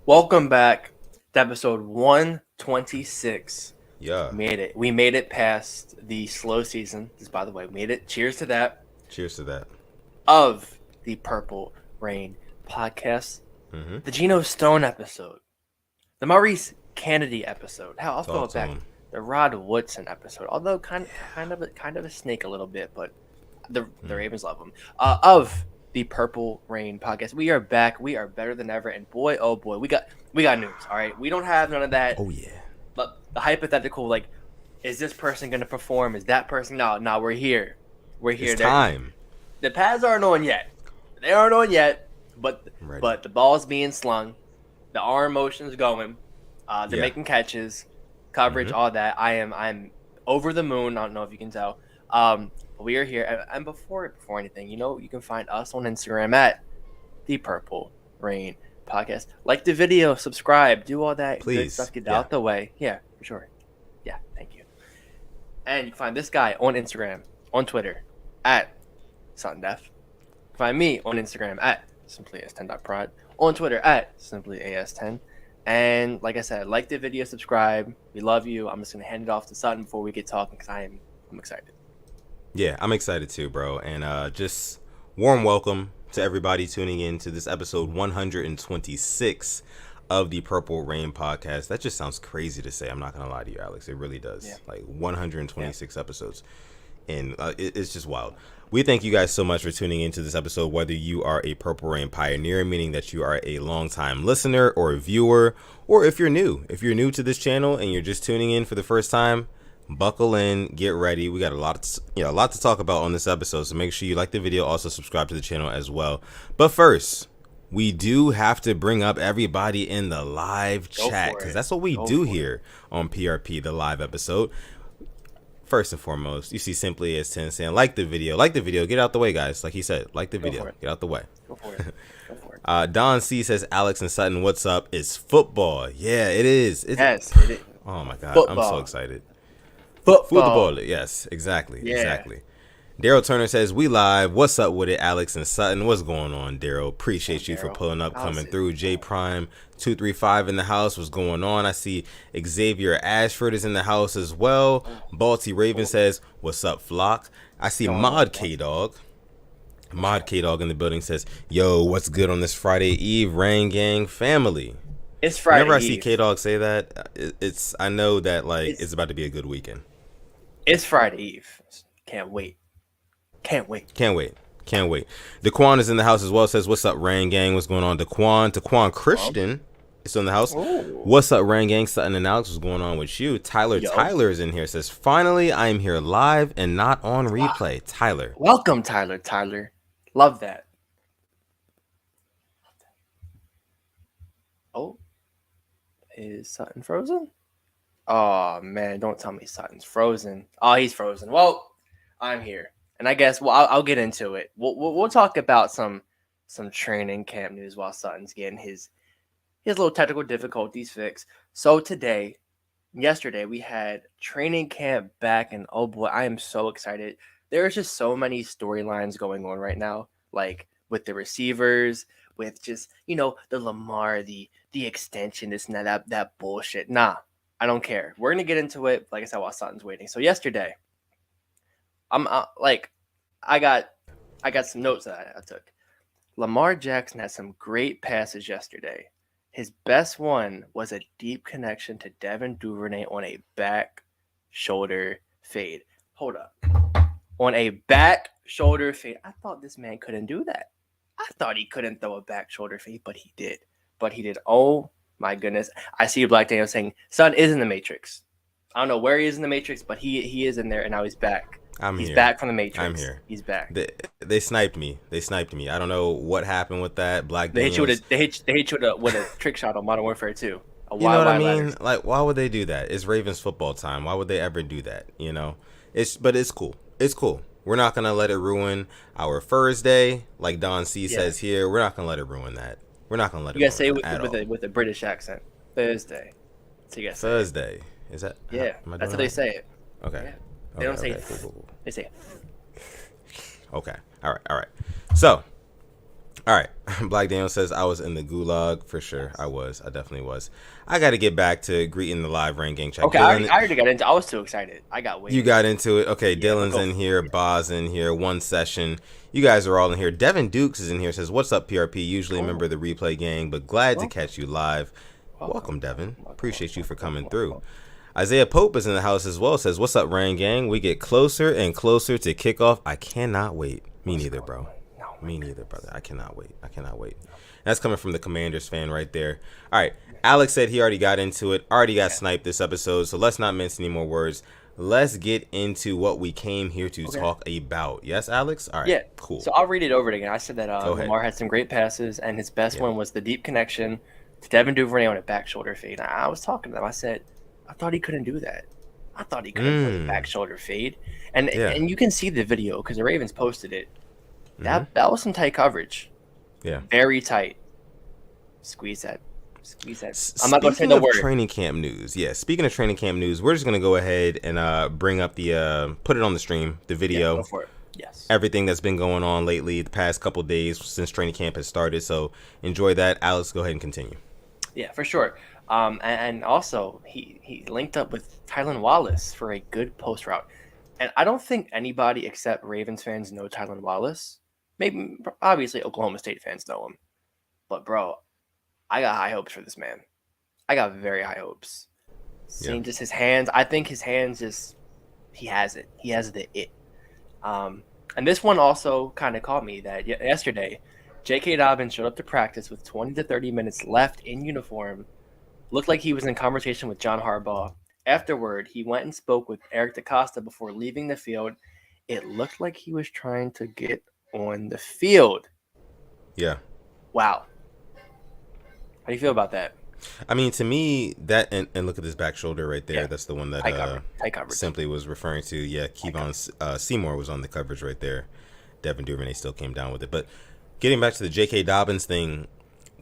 Welcome back to episode 126. Yeah. We made it past the slow season. Just by the way, we made it. Cheers to that. Cheers to that. Of the Purple Rain podcast. Mm-hmm. The Geno Stone episode. The Maurice Kennedy episode. Hell, I'll throw it back. The Rod Woodson episode. Although kind of a snake a little bit, but the Ravens love him. Of the Purple Rain podcast. We are back. We are better than ever. And boy, oh boy, we got news. All right, we don't have none of that. Oh yeah. But the hypothetical, like, is this person gonna perform? Is that person? No, we're here. We're here. It's time. The pads aren't on yet. They aren't on yet. But the ball's being slung. The arm motion's going. They're making catches, coverage, all that. I'm over the moon. I don't know if you can tell. We are here, and before anything, you can find us on Instagram at the Purple Rain Podcast. Like the video, subscribe, do all that good stuff, get out the way. Yeah, for sure. Yeah, thank you. And you can find this guy on Instagram, on Twitter, at Sutton. You can find me on Instagram at simplyas10.prod, on Twitter at simplyas10. And like I said, like the video, subscribe. We love you. I'm just gonna hand it off to Sutton before we get talking because I'm excited. Yeah, I'm excited too, bro. And just warm welcome to everybody tuning in to this episode 126 of the Purple Rain podcast. That just sounds crazy to say. I'm not going to lie to you, Alex. It really does. Yeah. Like 126 episodes. And it's just wild. We thank you guys so much for tuning into this episode, whether you are a Purple Rain pioneer, meaning that you are a longtime listener or a viewer, or if you're new to this channel and you're just tuning in for the first time. Buckle in, get ready. We got a lot to talk about on this episode, so make sure you like the video, also subscribe to the channel as well. But first, we do have to bring up everybody in the live chat because that's what we do here on PRP, the live episode. First and foremost, you see Simply as 10 saying, like the video, get out the way, guys. Like he said, like the video, get out the way. Go for it. Don C says, Alex and Sutton, what's up? It's football. Yeah, it is. Yes, it is. Oh my God, football. I'm so excited. Football. Yes, exactly. Yeah. Exactly. Daryl Turner says, we live. What's up with it, Alex and Sutton? What's going on, Daryl? Appreciate you for pulling up, coming through. J Prime 235 in the house. What's going on? I see Xavier Ashford is in the house as well. Balti Raven says, what's up, Flock? I see Mod K-Dog. Mod K-Dog in the building says, yo, what's good on this Friday Eve, Rain Gang family? It's Friday Whenever I Eve. see K-Dog say that, I know that it's about to be a good weekend. It's Friday Eve. Can't wait. Daquan is in the house as well. Says, what's up, Rain Gang? What's going on, Daquan? Daquan Christian is in the house. Ooh. What's up, Rain Gang? Sutton and Alex, what's going on with you? Tyler is in here. Says, finally, I am here live and not on replay. Wow. Tyler. Welcome, Tyler. Love that. Oh, is Sutton frozen? Oh, man, don't tell me Sutton's frozen. Oh, he's frozen. Well, I'm here. And I guess I'll get into it. We'll talk about some training camp news while Sutton's getting his little technical difficulties fixed. So yesterday, we had training camp back, and oh boy, I am so excited. There's just so many storylines going on right now, like with the receivers, with just, the Lamar, the extension, this and that bullshit. Nah. I don't care. We're gonna get into it, like I said, while Sutton's waiting. So yesterday, I got some notes that I took. Lamar Jackson had some great passes yesterday. His best one was a deep connection to Devin Duvernay on a back shoulder fade. Hold up. On a back shoulder fade. I thought this man couldn't do that. I thought he couldn't throw a back shoulder fade, but he did. Oh my goodness. I see Black Daniel saying, Son is in the Matrix. I don't know where he is in the Matrix, but he is in there, and now he's back. He's back from the Matrix. I'm here. He's back. They sniped me. I don't know what happened with that. Black They Daniel. hit you with a trick shot on Modern Warfare 2. You know what I mean? Ladders. Like, why would they do that? It's Ravens football time. Why would they ever do that? But it's cool. It's cool. We're not gonna let it ruin our Thursday, like Don C says here. We're not gonna let it ruin that. We're not gonna let it. You gotta say it with a British accent. Thursday. So you gotta say Thursday. Is that? Yeah, that's how they say it. Okay. Yeah. They don't say. Cool. They say. Okay. All right. So, All right. Black Daniel says, I was in the gulag for sure. Yes. I was. I definitely was. I got to get back to greeting the live Rain Gang chat. Okay, Dylan, I already got into. I was too excited. I got way. you got into it. Okay, Yeah, but Dylan's go. in here. Yeah. Boz in here. One session. You guys are all in here. Devin Dukes is in here. Says, what's up, PRP? Usually a member of the replay gang, but glad to catch you live. Welcome, Devin. Appreciate you for coming through. Isaiah Pope is in the house as well. Says, what's up, Rain Gang? We get closer and closer to kickoff. I cannot wait. Me neither, bro. Me neither, brother. I cannot wait. I cannot wait. That's coming from the Commanders fan right there. All right. Alex said he already got into it, already got sniped this episode, so let's not mince any more words. Let's get into what we came here to talk about. Yes, Alex? All right. Yeah. Cool. So I'll read it over again. I said that Lamar had some great passes, and his best one was the deep connection to Devin Duvernay on a back shoulder fade. I was talking to them. I said, I thought he couldn't do that. I thought he couldn't put the back shoulder fade. And you can see the video because the Ravens posted it. That was some tight coverage. Yeah. Very tight. Squeeze that. I'm not going to say the word. Speaking of training camp news, speaking of training camp news, we're just going to go ahead and bring up the, put it on the stream, the video. Go for it. Yes. Everything that's been going on lately, the past couple days since training camp has started. So enjoy that. Alex, go ahead and continue. Yeah, for sure. And also, he linked up with Tylan Wallace for a good post route. And I don't think anybody except Ravens fans know Tylan Wallace. Maybe, obviously, Oklahoma State fans know him. But, bro, I got high hopes for this man. I got very high hopes. Seeing just his hands, I think his hands just, he has it. He has the it. And this one also kind of caught me that yesterday, J.K. Dobbins showed up to practice with 20 to 30 minutes left in uniform. Looked like he was in conversation with John Harbaugh. Afterward, he went and spoke with Eric DaCosta before leaving the field. It looked like he was trying to get on the field. Yeah. Wow. How do you feel about that? I mean, to me, that and look at this back shoulder right there. Yeah. That's the one that tight coverage. Simply was referring to. Yeah, Kevon Seymour was on the coverage right there. Devin Duvernay still came down with it. But getting back to the J.K. Dobbins thing,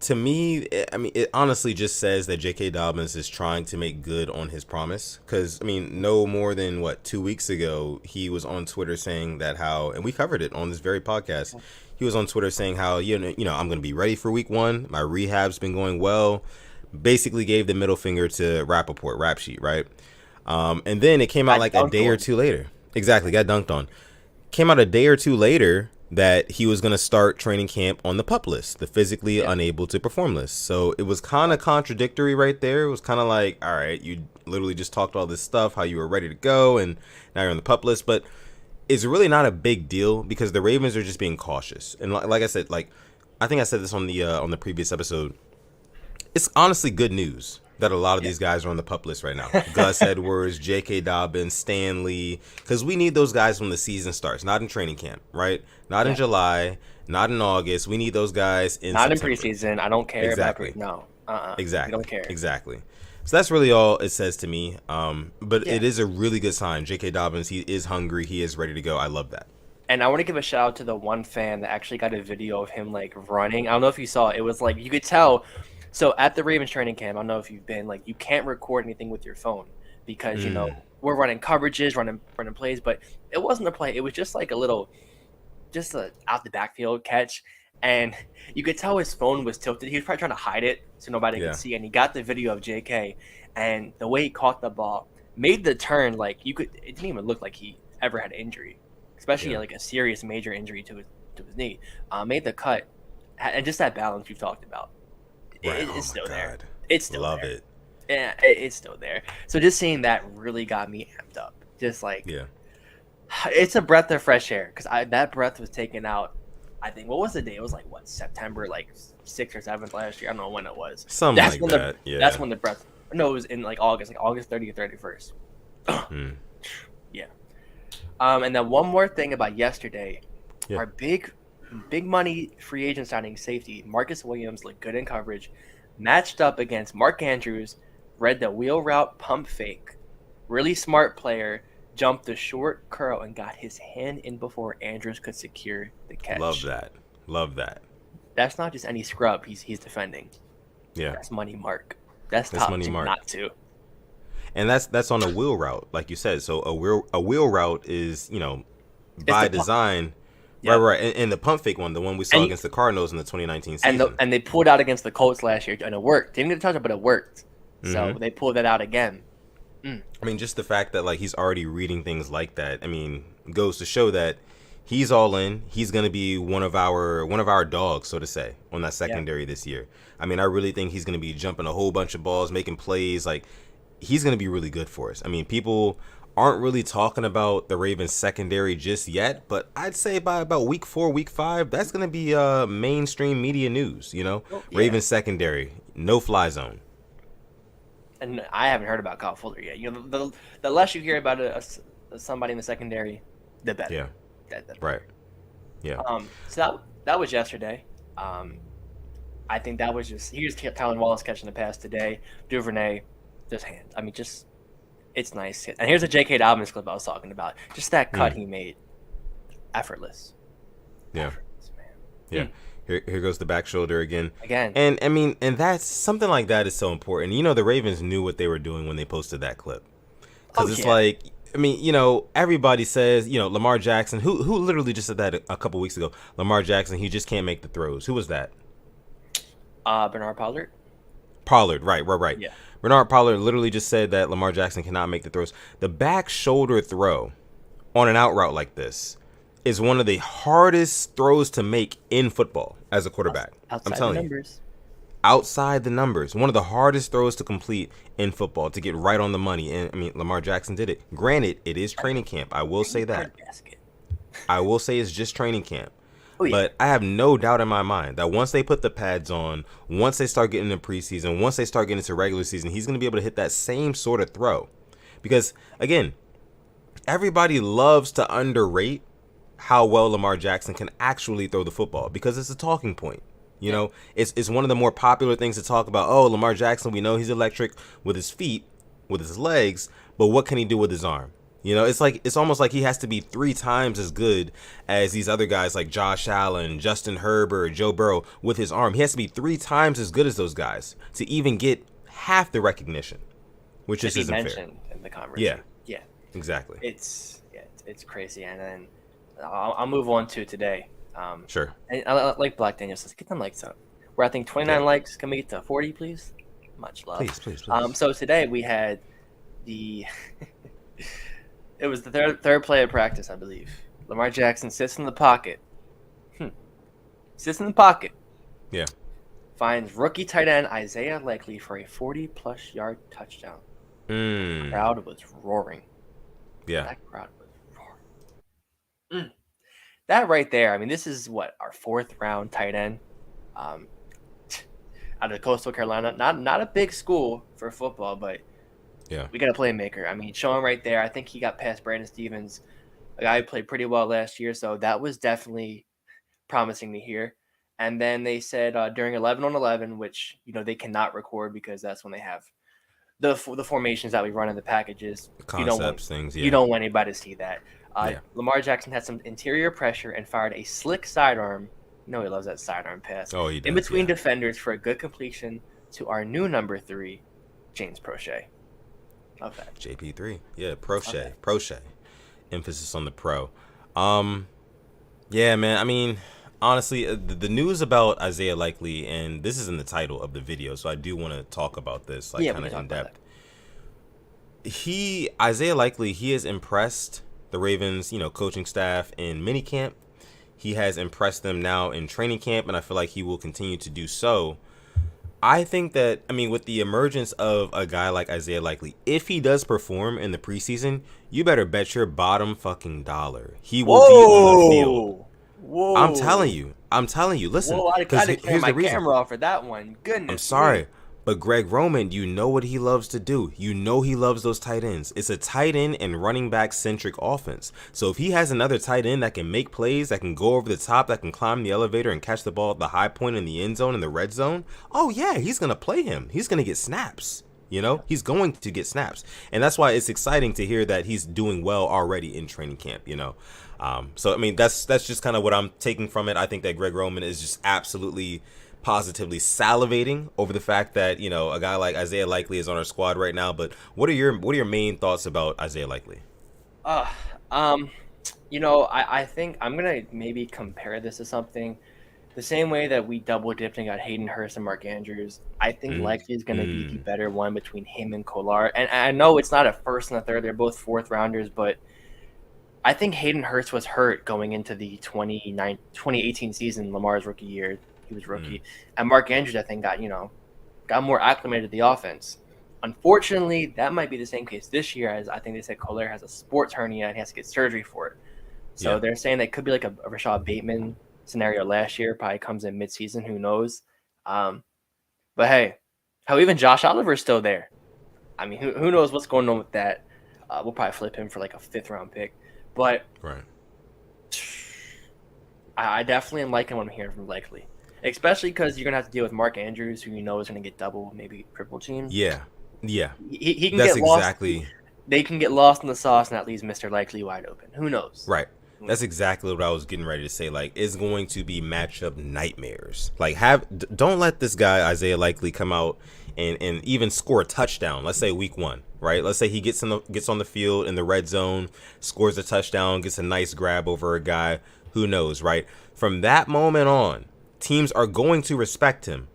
to me, it honestly just says that J.K. Dobbins is trying to make good on his promise. Because, no more than, 2 weeks ago, he was on Twitter saying that and we covered it on this very podcast, he was on Twitter saying how, I'm going to be ready for week 1. My rehab's been going well. Basically gave the middle finger to Rap Sheet, right? And then it came out like a day or two later. Exactly, got dunked on. Came out a day or two later that he was going to start training camp on the PUP list, the physically unable to perform list. So it was kind of contradictory right there. It was kind of like, all right, you literally just talked all this stuff, how you were ready to go, and now you're on the PUP list. But it's really not a big deal because the Ravens are just being cautious. And like I said, I think I said this on the previous episode. It's honestly good news that a lot of these guys are on the PUP list right now. Gus Edwards, J.K. Dobbins, Stanley, because we need those guys when the season starts, not in training camp, right? Not in July, not in August. We need those guys in Not September. in preseason. I don't care. Exactly. No. Exactly. I don't care. Exactly. So that's really all it says to me. But it is a really good sign. J.K. Dobbins, he is hungry. He is ready to go. I love that. And I want to give a shout out to the one fan that actually got a video of him running. I don't know if you saw it. It was you could tell. So at the Ravens training camp, I don't know if you've been, you can't record anything with your phone because, we're running coverages, running plays, but it wasn't a play. It was just a little, out the backfield catch. And you could tell his phone was tilted. He was probably trying to hide it so nobody could see. And he got the video of JK, and the way he caught the ball made the turn it didn't even look like he ever had injury, especially a serious major injury to his knee. Made the cut, and just that balance you've talked about. Right. It's still there. God. It's still Love there. it. Yeah, it's still there. So just seeing that really got me amped up. Just it's a breath of fresh air because that breath was taken out. I think what was the day? It was September 6th or 7th last year. I don't know when it was. Something like that. Yeah. That's when the breath. No, it was in August, August 30th or 31st. Yeah. And then one more thing about yesterday, our big money free agent signing safety Marcus Williams looked good in coverage, matched up against Mark Andrews, read the wheel route pump fake, really smart player, jumped the short curl and got his hand in before Andrews could secure the catch. Love that. That's not just any scrub he's defending. Yeah, that's money Mark. That's top money Mark. Not to. And that's on a wheel route, like you said. So a wheel route is by design Right, Yep. right. And the pump fake one, the one we saw against the Cardinals in the 2019 season. And they pulled out against the Colts last year, and it worked. They didn't get a touchdown, but it worked. So Mm-hmm. they pulled that out again. I mean, just the fact that like he's already reading things like that. I mean, goes to show that he's all in. He's gonna be one of our dogs, so to say, on that secondary this year. I mean, I really think he's gonna be jumping a whole bunch of balls, making plays. Like he's gonna be really good for us. I mean, people aren't really talking about the Ravens secondary just yet, but I'd say by about week 4, week 5, that's gonna be mainstream media news. Oh, yeah. Ravens secondary, no fly zone. And I haven't heard about Kyle Fuller yet. The less you hear about somebody in the secondary, the better. Yeah. Right. Yeah. So that was yesterday. I think that was just here's Tylan Wallace catching the pass today. Duvernay, just hands. I mean, just it's nice. And here's a J.K. Dobbins clip I was talking about. Just that cut he made, effortless. Yeah. Effortless, man. Yeah. Here goes the back shoulder again. Again. And I mean, and that's something like that is so important. The Ravens knew what they were doing when they posted that clip. Because it's like, I mean, everybody says, Lamar Jackson, who literally just said that a couple weeks ago. Lamar Jackson, he just can't make the throws. Who was that? Bernard Pollard. Pollard, right. Yeah. Bernard Pollard literally just said that Lamar Jackson cannot make the throws. The back shoulder throw on an out route like this is one of the hardest throws to make in football as a quarterback. Outside I'm telling the numbers. Outside the numbers. One of the hardest throws to complete in football, to get right on the money. And I mean, Lamar Jackson did it. Granted, it is training camp. I will say that. I will say it's just training camp. Oh, yeah. But I have no doubt in my mind that once they put the pads on, once they start getting into preseason, once they start getting into regular season, he's going to be able to hit that same sort of throw. Because, again, everybody loves to underrate how well Lamar Jackson can actually throw the football because it's a talking point. It's one of the more popular things to talk about. Oh, Lamar Jackson, we know he's electric with his feet, with his legs, but what can he do with his arm? It's almost like he has to be 3 times as good as these other guys like Josh Allen, Justin Herbert, Joe Burrow with his arm. He has to be 3 times as good as those guys to even get half the recognition, which just isn't fair. In the conversation. Yeah, exactly. It's crazy, and then I'll move on to today. Sure. And like Black Daniel says, get them likes up. We're I think 29 likes. Can we get to 40, please? Much love. Please. So today we had the. It was the third play of practice, I believe. Lamar Jackson sits in the pocket. Sits in the pocket. Yeah. Finds rookie tight end Isaiah Likely for a 40-plus yard touchdown. The crowd was roaring. Yeah. That crowd was roaring. That right there, I mean, this is our 4th round tight end out of Coastal Carolina. Not a big school for football, but yeah, we got a playmaker. I mean, show him right there. I think he got past Brandon Stevens, a guy who played pretty well last year, so that was definitely promising to hear. And then they said during 11 on 11, which they cannot record because that's when they have the formations that we run in the packages. Concepts, things. Yeah. You don't want anybody to see that. Lamar Jackson had some interior pressure and fired a slick sidearm. He loves that sidearm pass. Oh, he does, in between defenders for a good completion to our new number 3, James Prochet. Love that. JP3. Yeah, Prochet. Emphasis on the pro. Yeah, man. I mean, honestly, the news about Isaiah Likely, and this is in the title of the video, so I do want to talk about this kind of in depth. Isaiah Likely, he has impressed the Ravens, coaching staff in minicamp. He has impressed them now in training camp, and I feel like he will continue to do so. I think that, with the emergence of a guy like Isaiah Likely, if he does perform in the preseason, you better bet your bottom fucking dollar he will be on the field. Whoa! I'm telling you. Listen, I gotta turn my camera off for that one. Goodness. I'm sorry, but Greg Roman, you know what he loves to do. You know he loves those tight ends. It's a tight end and running back centric offense. So if he has another tight end that can make plays, that can go over the top, that can climb the elevator and catch the ball at the high point in the end zone, in the red zone, oh yeah, he's gonna play him. He's gonna get snaps. He's going to get snaps, and that's why it's exciting to hear that he's doing well already in training camp. So that's just kind of what I'm taking from it. I think that Greg Roman is just absolutely, positively salivating over the fact that a guy like Isaiah Likely is on our squad right now. But what are your main thoughts about Isaiah Likely? I think I'm gonna maybe compare this to something. The same way that we double dipped and got Hayden Hurst and Mark Andrews, I think Likely is going to be the better one between him and Kolar. And I know it's not a first and a third; they're both fourth rounders, but I think Hayden Hurst was hurt going into the 2018 season, Lamar's rookie year. He was rookie, and Mark Andrews, I think, got more acclimated to the offense. Unfortunately, that might be the same case this year, as I think they said Kolar has a sports hernia and he has to get surgery for it. So they're saying that could be like a Rashad Bateman scenario last year, probably comes in midseason, who knows. But hey, how even Josh Oliver is still there. I mean, who knows what's going on with that. We'll probably flip him for like a 5th round pick. But right. I definitely am liking what I'm hearing from Likely. Especially because you're going to have to deal with Mark Andrews, who you know is going to get double, maybe triple teams. Yeah. He can That's get lost. exactly. They can get lost in the sauce, and that leaves Mr. Likely wide open. Who knows? Right. That's exactly what I was getting ready to say. Like, it's going to be matchup nightmares. Like, don't let this guy Isaiah Likely come out and even score a touchdown. Let's say week 1, right? Let's say he gets on the field in the red zone, scores a touchdown, gets a nice grab over a guy. Who knows, right? From that moment on, teams are going to respect him,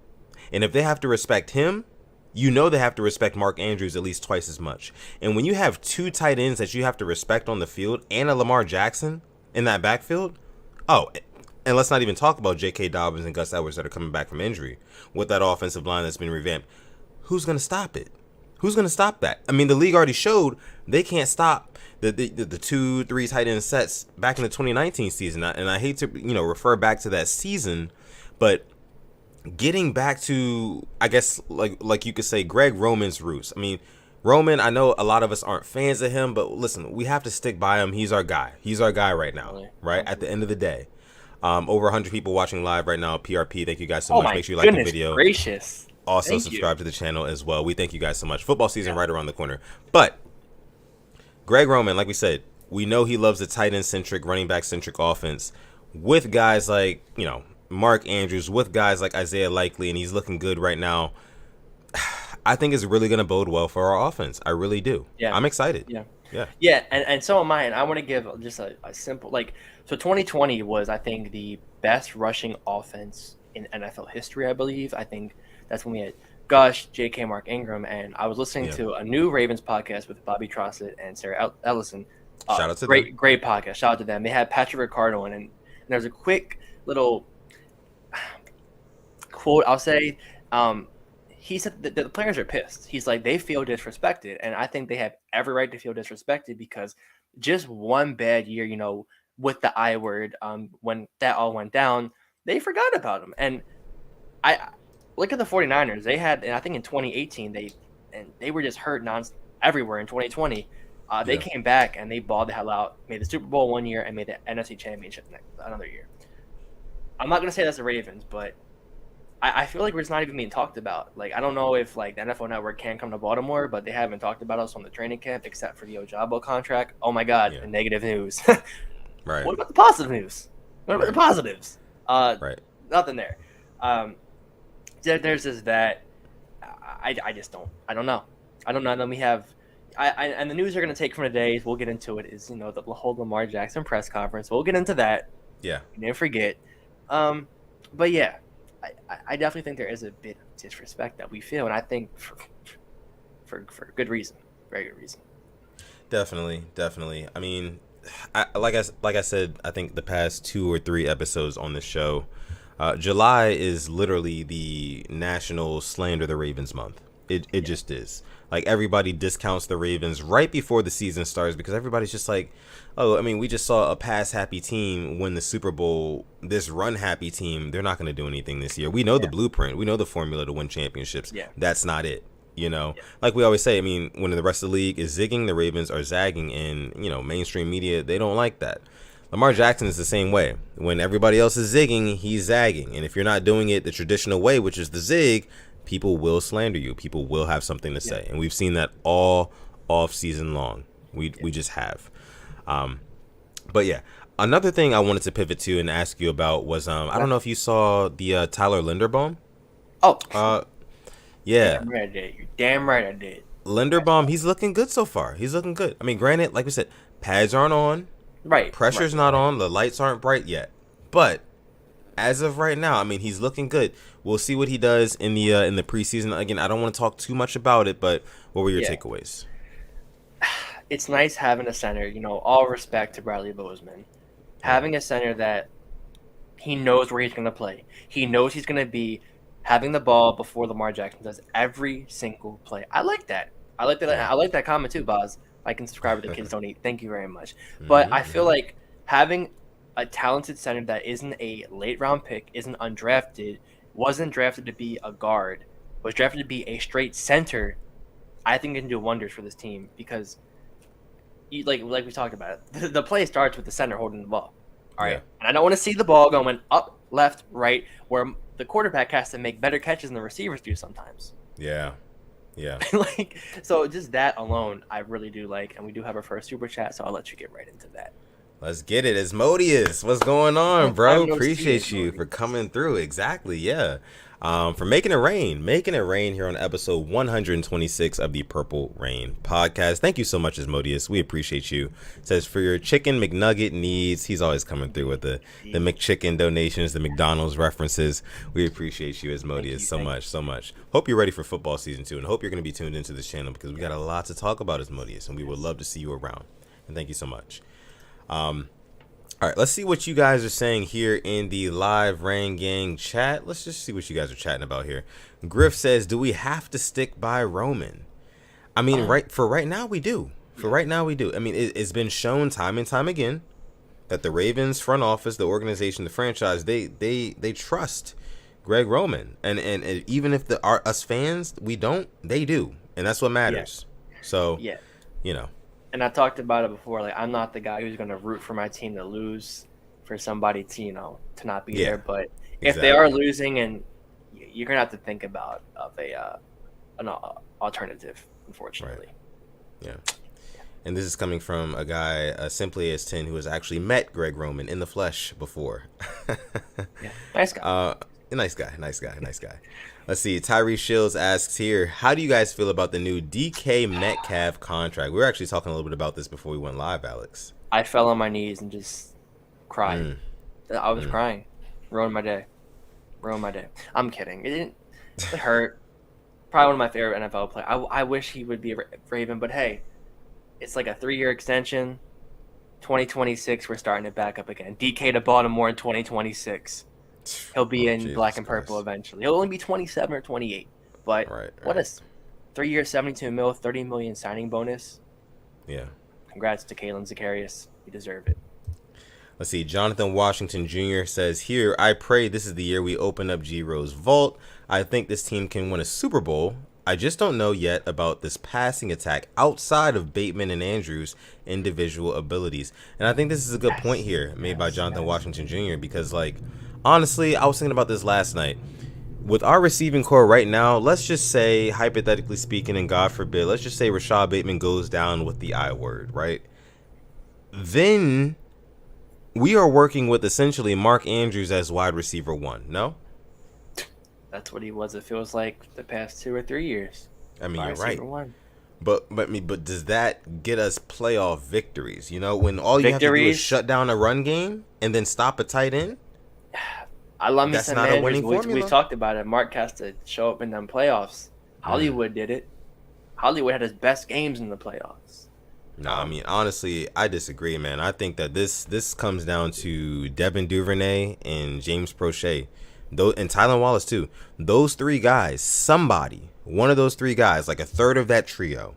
and if they have to respect him, you know they have to respect Mark Andrews at least twice as much. And when you have 2 tight ends that you have to respect on the field and a Lamar Jackson in that backfield, and let's not even talk about J.K. Dobbins and Gus Edwards that are coming back from injury with that offensive line that's been revamped. Who's going to stop it? Who's going to stop that? I mean, the league already showed they can't stop the 2-3 tight end sets back in the 2019 season. And I hate to refer back to that season, but getting back to, I guess, like you could say, Greg Roman's roots. I mean, Roman, I know a lot of us aren't fans of him, but listen, we have to stick by him. He's our guy. He's our guy right now, right? At the end of the day. Over 100 people watching live right now. PRP, thank you guys so much. Make sure you like the video. Gracious. Also, subscribe to the channel as well. We thank you guys so much. Football season right around the corner. But Greg Roman, like we said, we know he loves the tight end-centric, running back-centric offense with guys like, Mark Andrews, with guys like Isaiah Likely, and he's looking good right now. I think it's really going to bode well for our offense. I really do. Yeah. I'm excited. Yeah, and so am I. And I want to give just a simple, so 2020 was, I think, the best rushing offense in NFL history, I believe. I think that's when we had Gush, J.K. Mark Ingram, and I was listening to a new Ravens podcast with Bobby Trossett and Sarah Ellison. Shout out to them. Great podcast. Shout out to them. They had Patrick Ricardo in, and there's a quick little quote I'll say. He said that the players are pissed. He's like, they feel disrespected, and I think they have every right to feel disrespected because just one bad year, with the I word, when that all went down, they forgot about him. And I look at the 49ers. They had, and I think in 2018, they were just hurt everywhere. In 2020, they came back and they balled the hell out, made the Super Bowl one year and made the NFC Championship another year. I'm not gonna say that's the Ravens, but I feel like we're just not even being talked about. Like, I don't know if the NFL Network can come to Baltimore, but they haven't talked about us on the training camp except for the Ojabo contract. Oh my God, the negative news. Right. What about the positive news? What about the positives? Right. Nothing there. There's just that. I just don't. I don't know. And then we have, and the news are going to take from today. We'll get into it. Is the whole Lamar Jackson press conference. We'll get into that. Yeah. Never forget. But yeah. I definitely think there is a bit of disrespect that we feel, and I think for good reason, very good reason. Definitely. I mean, like I said, I think the past 2 or 3 episodes on this show, July is literally the National Slander the Ravens month. It just is. Like, everybody discounts the Ravens right before the season starts because everybody's just like, oh, I mean, we just saw a pass-happy team win the Super Bowl. This run-happy team, they're not going to do anything this year. We know the blueprint. We know the formula to win championships. Yeah. That's not it, Like we always say, I mean, when the rest of the league is zigging, the Ravens are zagging, and, mainstream media, they don't like that. Lamar Jackson is the same way. When everybody else is zigging, he's zagging. And if you're not doing it the traditional way, which is the zig, people will slander you. People will have something to say. And we've seen that all off season long. We just have. But yeah, another thing I wanted to pivot to and ask you about was, I don't know if you saw the Tyler Linderbaum. Oh, yeah. Damn right I did. You're damn right I did. Linderbaum, he's looking good so far. He's looking good. I mean, granted, like we said, pads aren't on. Right. Pressure's not on. The lights aren't bright yet. But as of right now, I mean, he's looking good. We'll see what he does in the preseason. Again, I don't want to talk too much about it, but what were your takeaways? It's nice having a center. All respect to Bradley Bozeman, having a center that he knows where he's going to play. He knows he's going to be having the ball before Lamar Jackson does every single play. I like that. I like that. I like that comment too, Boz. I can subscribe to the Kids Don't Eat. Thank you very much. But I feel like having a talented center that isn't a late round pick, isn't undrafted, wasn't drafted to be a guard, was drafted to be a straight center, I think it can do wonders for this team because, like we talked about it, the play starts with the center holding the ball. All right, and I don't want to see the ball going up, left, right, where the quarterback has to make better catches than the receivers do sometimes. Yeah. So just that alone, I really do like, and we do have our first super chat, so I'll let you get right into that. Let's get it. Asmodeus, what's going on, bro? Appreciate you for coming through. Exactly, yeah. For making it rain here on episode 126 of the Purple Rain podcast. Thank you so much, Asmodeus. We appreciate you. It says for your chicken McNugget needs, he's always coming through with the McChicken donations, the McDonald's references. We appreciate you, Asmodeus, so much. Hope you're ready for football season 2, and hope you're going to be tuned into this channel because we got a lot to talk about, Asmodeus, and we would love to see you around. And thank you so much. All right, let's see what you guys are saying here in the live Rain Gang chat. Let's just see what you guys are chatting about here. Griff says, do we have to stick by Roman? I mean, right now we do. I mean, it's been shown time and time again that the Ravens front office, the organization, the franchise, they trust Greg Roman. And even if us fans, we don't, they do. And that's what matters. So, And I talked about it before. Like, I'm not the guy who's going to root for my team to lose, for somebody to to not be there. But if they are losing, and you're going to have to think about an alternative, unfortunately. Right. Yeah. And this is coming from a guy, Simply as 10, who has actually met Greg Roman in the flesh before. Nice guy. Nice guy. Let's see. Tyree Shields asks here, how do you guys feel about the new DK Metcalf contract? We were actually talking a little bit about this before we went live, Alex. I fell on my knees and just cried. I was crying. Ruined my day. I'm kidding. It hurt. Probably one of my favorite NFL players. I wish he would be a Raven, but hey, it's like a 3-year extension. 2026, we're starting it back up again. DK to Baltimore in 2026. He'll be in black and purple eventually. He'll only be 27 or 28. But what a 3 years, 72 mil, 30 million signing bonus. Yeah. Congrats to Kalen Zacharias. You deserve it. Let's see. Jonathan Washington Jr. says here, I pray this is the year we open up G-Rose Vault. I think this team can win a Super Bowl. I just don't know yet about this passing attack outside of Bateman and Andrews' individual abilities. And I think this is a good point here made by Jonathan Washington Jr. because, like, honestly, I was thinking about this last night. With our receiving core right now, let's just say, hypothetically speaking, and God forbid, let's just say Rashad Bateman goes down with the I word, right? Then we are working with essentially Mark Andrews as wide receiver 1, no? That's what he was, it feels like, the past 2 or 3 years. I mean, you're right. But does that get us playoff victories? When all you have to do is shut down a run game and then stop a tight end? I love me some managers. We talked about it. Mark has to show up in them playoffs. Hollywood did it. Hollywood had his best games in the playoffs. No, I mean, honestly, I disagree, man. I think that this comes down to Devin Duvernay and James Prochet. And Tylan Wallace, too. Those 3 guys, one of those 3 guys, like a third of that trio,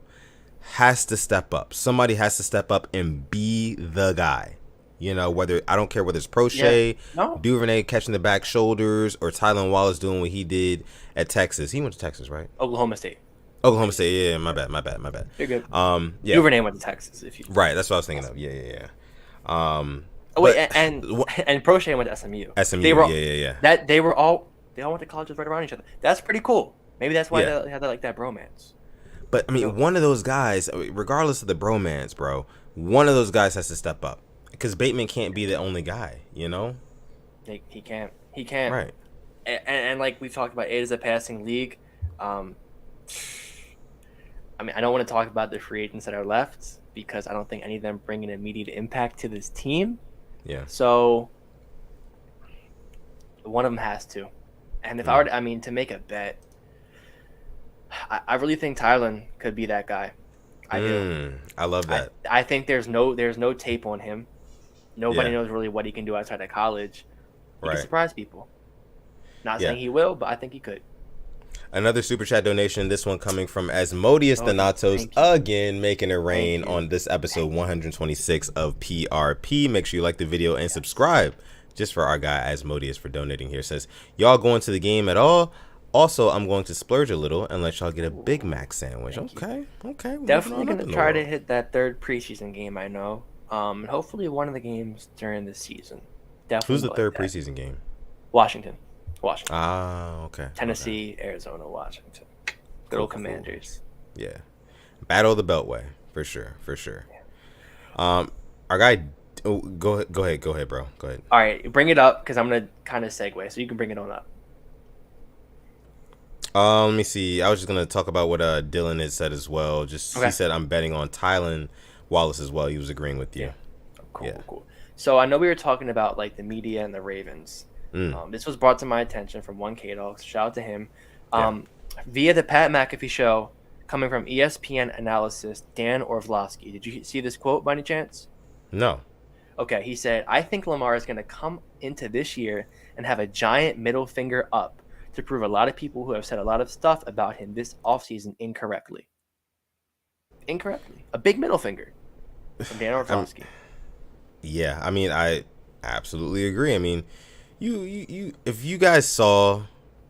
has to step up. Somebody has to step up and be the guy. I don't care whether it's Prochet, Duvernay catching the back shoulders, or Tylan Wallace doing what he did at Texas. He went to Texas, right? Oklahoma State. Yeah, my bad. You're good. Duvernay went to Texas. Right, that's what I was thinking of. Yeah. And Prochet went to SMU. They all went to colleges right around each other. That's pretty cool. Maybe that's why they had that bromance. But I mean, one of those guys, regardless of the bromance, bro, one of those guys has to step up because Bateman can't be the only guy. He can't. Right. And like we've talked about, it is a passing league. I mean, I don't want to talk about the free agents that are left, because I don't think any of them bring an immediate impact to this team. Yeah. So one of them has to. And if I were to make a bet, I really think Tylen could be that guy. I do. I love that. I think there's no tape on him. Nobody knows really what he can do outside of college. He can surprise people. Not saying he will, but I think he could. Another super chat donation. This one coming from Asmodeus Thanatos, again making it rain on this episode 126 of PRP. Make sure you like the video and subscribe. Just for our guy Asmodeus for donating here. Says, y'all going to the game at all? Also, I'm going to splurge a little and let y'all get a Big Mac sandwich. Okay. Definitely going to try to hit that third preseason game, I know. And hopefully one of the games during the season. Definitely. Who's the third preseason game? Washington. Ah, okay. Tennessee, Arizona, Washington. Good old Commanders. Yeah. Battle of the Beltway, for sure. Yeah. Our guy, go ahead, bro. Go ahead. All right, bring it up because I'm going to kind of segue, so you can bring it on up. Let me see. I was just going to talk about what Dylan had said as well. He said, I'm betting on Tylen Wallace as well. He was agreeing with you. Yeah. Cool. So I know we were talking about like the media and the Ravens. This was brought to my attention from one K-Dog. Shout out to him. Via the Pat McAfee show, coming from ESPN analyst Dan Orlovsky. Did you see this quote by any chance? No. Okay, he said, I think Lamar is going to come into this year and have a giant middle finger up to prove a lot of people who have said a lot of stuff about him this offseason incorrectly. A big middle finger from Dan Orlovsky. Yeah, I mean, I absolutely agree. I mean, you if you guys saw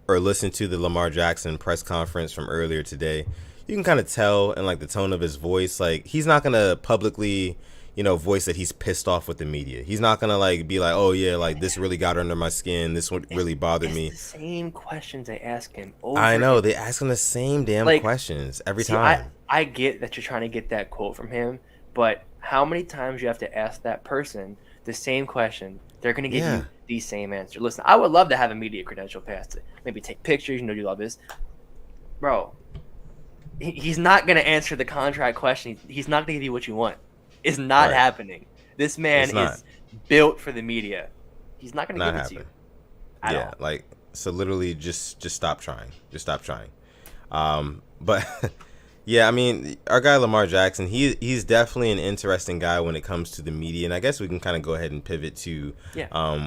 or listened to the Lamar Jackson press conference from earlier today, you can kind of tell in like the tone of his voice, like he's not gonna publicly, voice that he's pissed off with the media. He's not gonna like be like, oh yeah, like this really got under my skin. This one really bothered me. The same questions they ask him. I know they ask him the same damn questions every time. I get that you're trying to get that quote from him, but how many times you have to ask that person the same question? They're gonna give you the same answer. Listen, I would love to have a media credential pass to maybe take pictures. You love this, bro. He's not gonna answer the contract question. He's not gonna give you what you want. It's not happening. This man is built for the media. He's not gonna give it to you. At all. So literally just stop trying. Just stop trying. But yeah, I mean, our guy Lamar Jackson, he's definitely an interesting guy when it comes to the media, and I guess we can kind of go ahead and pivot to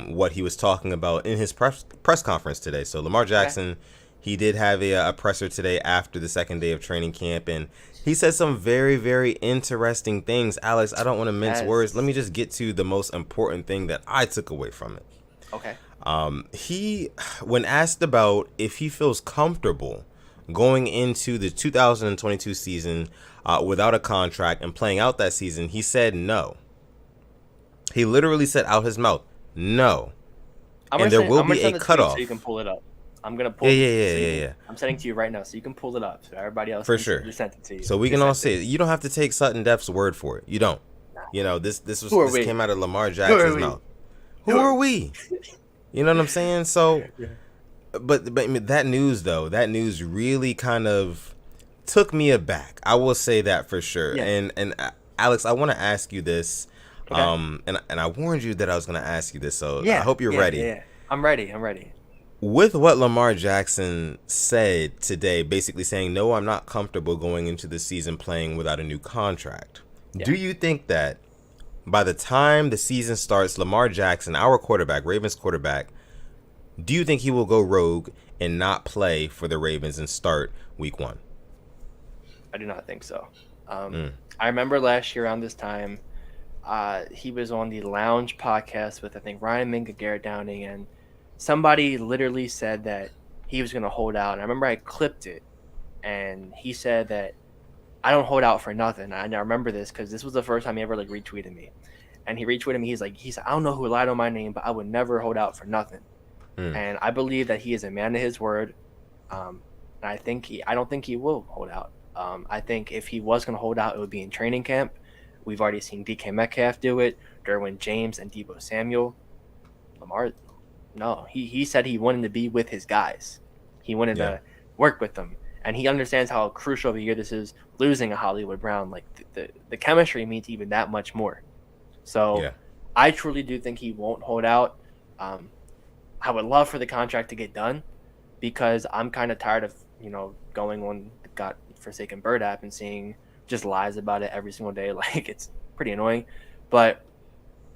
what he was talking about in his press conference today. So Lamar Jackson, he did have a presser today after the second day of training camp, and he said some very, very interesting things. Alex, I don't want to mince words. Let me just get to the most important thing that I took away from it. Okay. He, when asked about if he feels comfortable going into the 2022 season without a contract and playing out that season, he said no. He literally said out his mouth, no. And there will be a cutoff. So you can pull it up. I'm gonna pull. Yeah. I'm sending it to you right now, so you can pull it up. So everybody else for sure. Just sent it to you. So we can all say it. You don't have to take Sutton Def's word for it. You don't. This came out of Lamar Jackson's mouth. Who are we? You know what I'm saying? So, but that news really kind of took me aback. I will say that for sure. Yeah. And Alex, I want to ask you this. Okay. And I warned you that I was going to ask you this. So I hope you're ready. Yeah. I'm ready. With what Lamar Jackson said today, basically saying, no, I'm not comfortable going into the season playing without a new contract. Yeah. Do you think that by the time the season starts, Lamar Jackson, our quarterback, Ravens quarterback, do you think he will go rogue and not play for the Ravens and start week 1? I do not think so. I remember last year around this time, he was on the Lounge podcast with, I think, Ryan Minka, Garrett Downing, and somebody literally said that he was going to hold out. And I remember I clipped it, and he said that I don't hold out for nothing. And I remember this because this was the first time he ever retweeted me. And he retweeted me. He said, I don't know who lied on my name, but I would never hold out for nothing. And I believe that he is a man of his word. And I don't think he will hold out. I think if he was going to hold out, it would be in training camp. We've already seen DK Metcalf do it, Derwin James and Deebo Samuel. Lamar, no, he said he wanted to be with his guys. He wanted to work with them. and he understands how crucial of a year this is. Losing a Hollywood Brown, like the chemistry means even that much more. So Yeah. I truly do think he won't hold out. I would love for the contract to get done because I'm kind of tired of going on the godforsaken Bird app and seeing just lies about it every single day. Like it's pretty annoying, but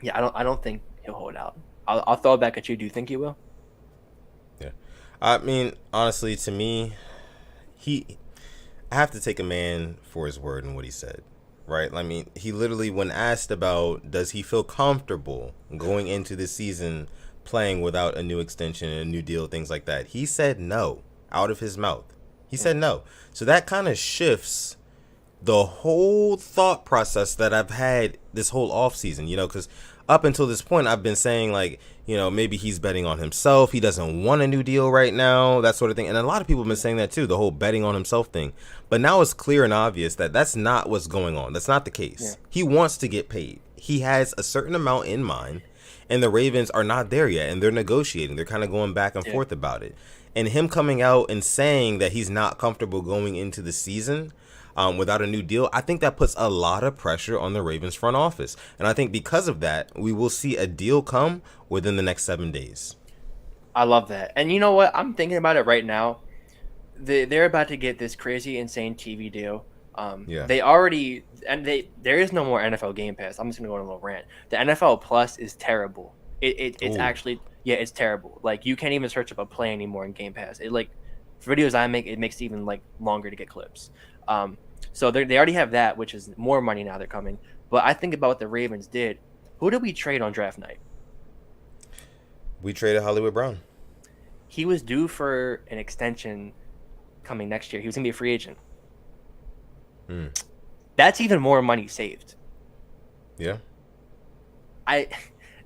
yeah, I don't think he'll hold out. I'll throw it back at you. Do you think he will? Yeah. I mean, honestly, to me, I have to take a man for his word and what he said, right? I mean, he literally, when asked about does he feel comfortable going into the season playing without a new extension and a new deal, things like that, he said no out of his mouth. He said no. So that kind of shifts the whole thought process that I've had this whole offseason, because up until this point, I've been saying, like, maybe he's betting on himself. He doesn't want a new deal right now, that sort of thing. And a lot of people have been saying that too, the whole betting on himself thing. But now it's clear and obvious that that's not what's going on. That's not the case. Yeah. He wants to get paid. He has a certain amount in mind, and the Ravens are not there yet, and they're negotiating. They're kind of going back and forth about it. And him coming out and saying that he's not comfortable going into the season without a new deal, I think that puts a lot of pressure on the Ravens front office. And I think because of that, we will see a deal come within the next 7 days. I love that. And you know what? I'm thinking about it right now. They're about to get this crazy, insane TV deal. They already, and there is no more NFL Game Pass. I'm just going to go on a little rant. The NFL Plus is terrible. It's actually, it's terrible. Like, you can't even search up a play anymore in Game Pass. It, like, for videos I make, it makes it even, like, longer to get clips. So they already have that, which is more money now they're coming. But I think about what the Ravens did. Who did we trade on draft night? We traded Hollywood Brown. He was due for an extension coming next year. He was going to be a free agent. That's even more money saved. Yeah.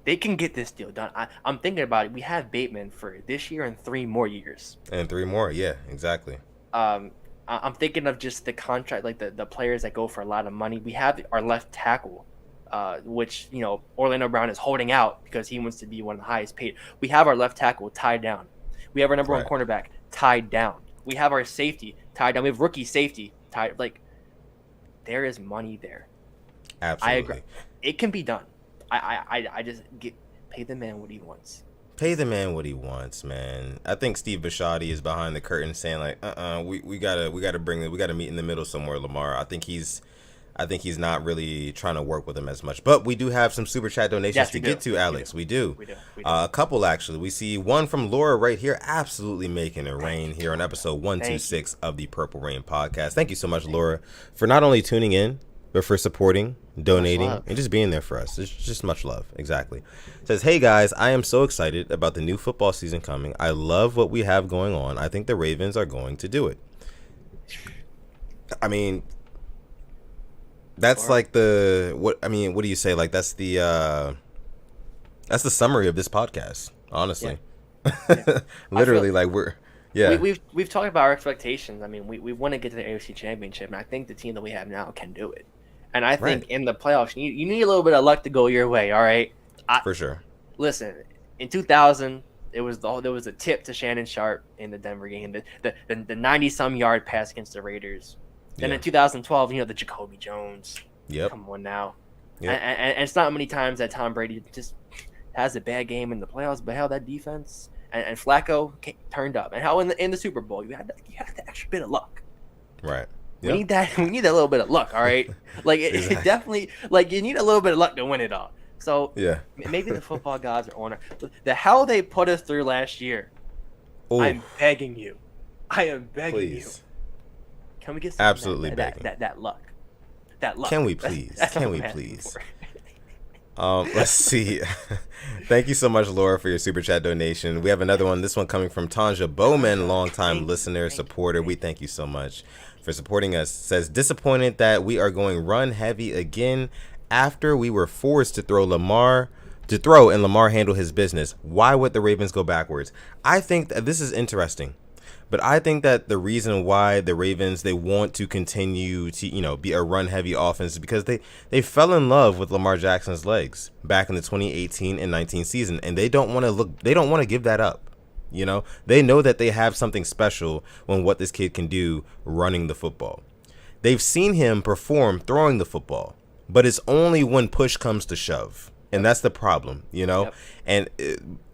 They can get this deal done. I'm thinking about it. We have Bateman for this year and 3 more years. And 3 more, yeah, exactly. I'm thinking of just the contract, like the players that go for a lot of money. We have our left tackle, which, Orlando Brown is holding out because he wants to be one of the highest paid. We have our left tackle tied down. We have our number one cornerback tied down. We have our safety tied down. We have rookie safety tied. Like, there is money there. Absolutely. I agree. It can be done. I just pay the man what he wants. Pay the man what he wants, man. I think Steve Bisciotti is behind the curtain saying, like, we gotta meet in the middle somewhere, Lamar. I think he's not really trying to work with him as much. But we do have some super chat donations to get to, Alex. We do. A couple, actually. We see one from Laura right here, absolutely making it rain here on episode 126 of the Purple Rain podcast. Thank you so much, Laura, for not only tuning in, but for supporting, donating, and just being there for us. It's just much love. Exactly. It says, hey guys, I am so excited about the new football season coming. I love what we have going on. I think the Ravens are going to do it. I mean, that's like what do you say? Like, that's the summary of this podcast, honestly. Yeah. Literally, like, we've talked about our expectations. I mean, we want to get to the AFC Championship, and I think the team that we have now can do it. And I think in the playoffs, you need a little bit of luck to go your way. All right, for sure. Listen, in 2000, there was a tip to Shannon Sharp in the Denver game, the 90-some yard pass against the Raiders. Then in 2012, the Jacoby Jones. Yep. Come on now. Yep. And it's not many times that Tom Brady just has a bad game in the playoffs, but how that defense and Flacco turned up, and how in the Super Bowl you had the extra bit of luck. Right. We need that. We need that little bit of luck. All right. Like it definitely. Like, you need a little bit of luck to win it all. So maybe the football gods are on it. The hell they put us through last year. Ooh. I'm begging you. I am begging you. Can we get some absolutely that luck? That luck. Can we please? Can we please? Let's see. Thank you so much, Laura, for your super chat donation. We have another one. This one coming from Tanja Bowman, longtime listener, supporter. We thank you so much for supporting us. Says, disappointed that we are going run heavy again after we were forced to throw and Lamar handle his business. Why would the Ravens go backwards? I think that this is interesting. But I think that the reason why the Ravens, they want to continue to, be a run-heavy offense is because they fell in love with Lamar Jackson's legs back in the 2018 and 19 season, and they don't want to give that up. You know, they know that they have something special on what this kid can do running the football. They've seen him perform throwing the football, but it's only when push comes to shove. And that's the problem, you know. And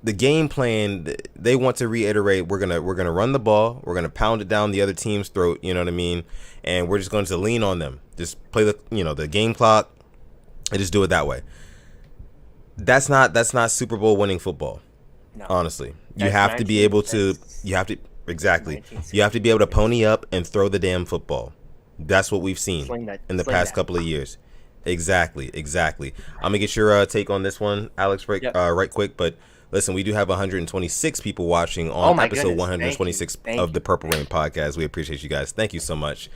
the game plan, they want to reiterate, we're gonna run the ball, we're gonna pound it down the other team's throat, you know what I mean, and we're just going to lean on them, just play the game clock, and just do it that way. That's not Super Bowl winning football. No. Honestly, you have to be able to. You have to You have to be able to pony up and throw the damn football. That's what we've seen in the past couple of years. Exactly. I'm gonna get your take on this one, Alex, right quick. But listen, we do have 126 people watching on episode 126 of the Purple Rain podcast. We appreciate you guys. Thank you so much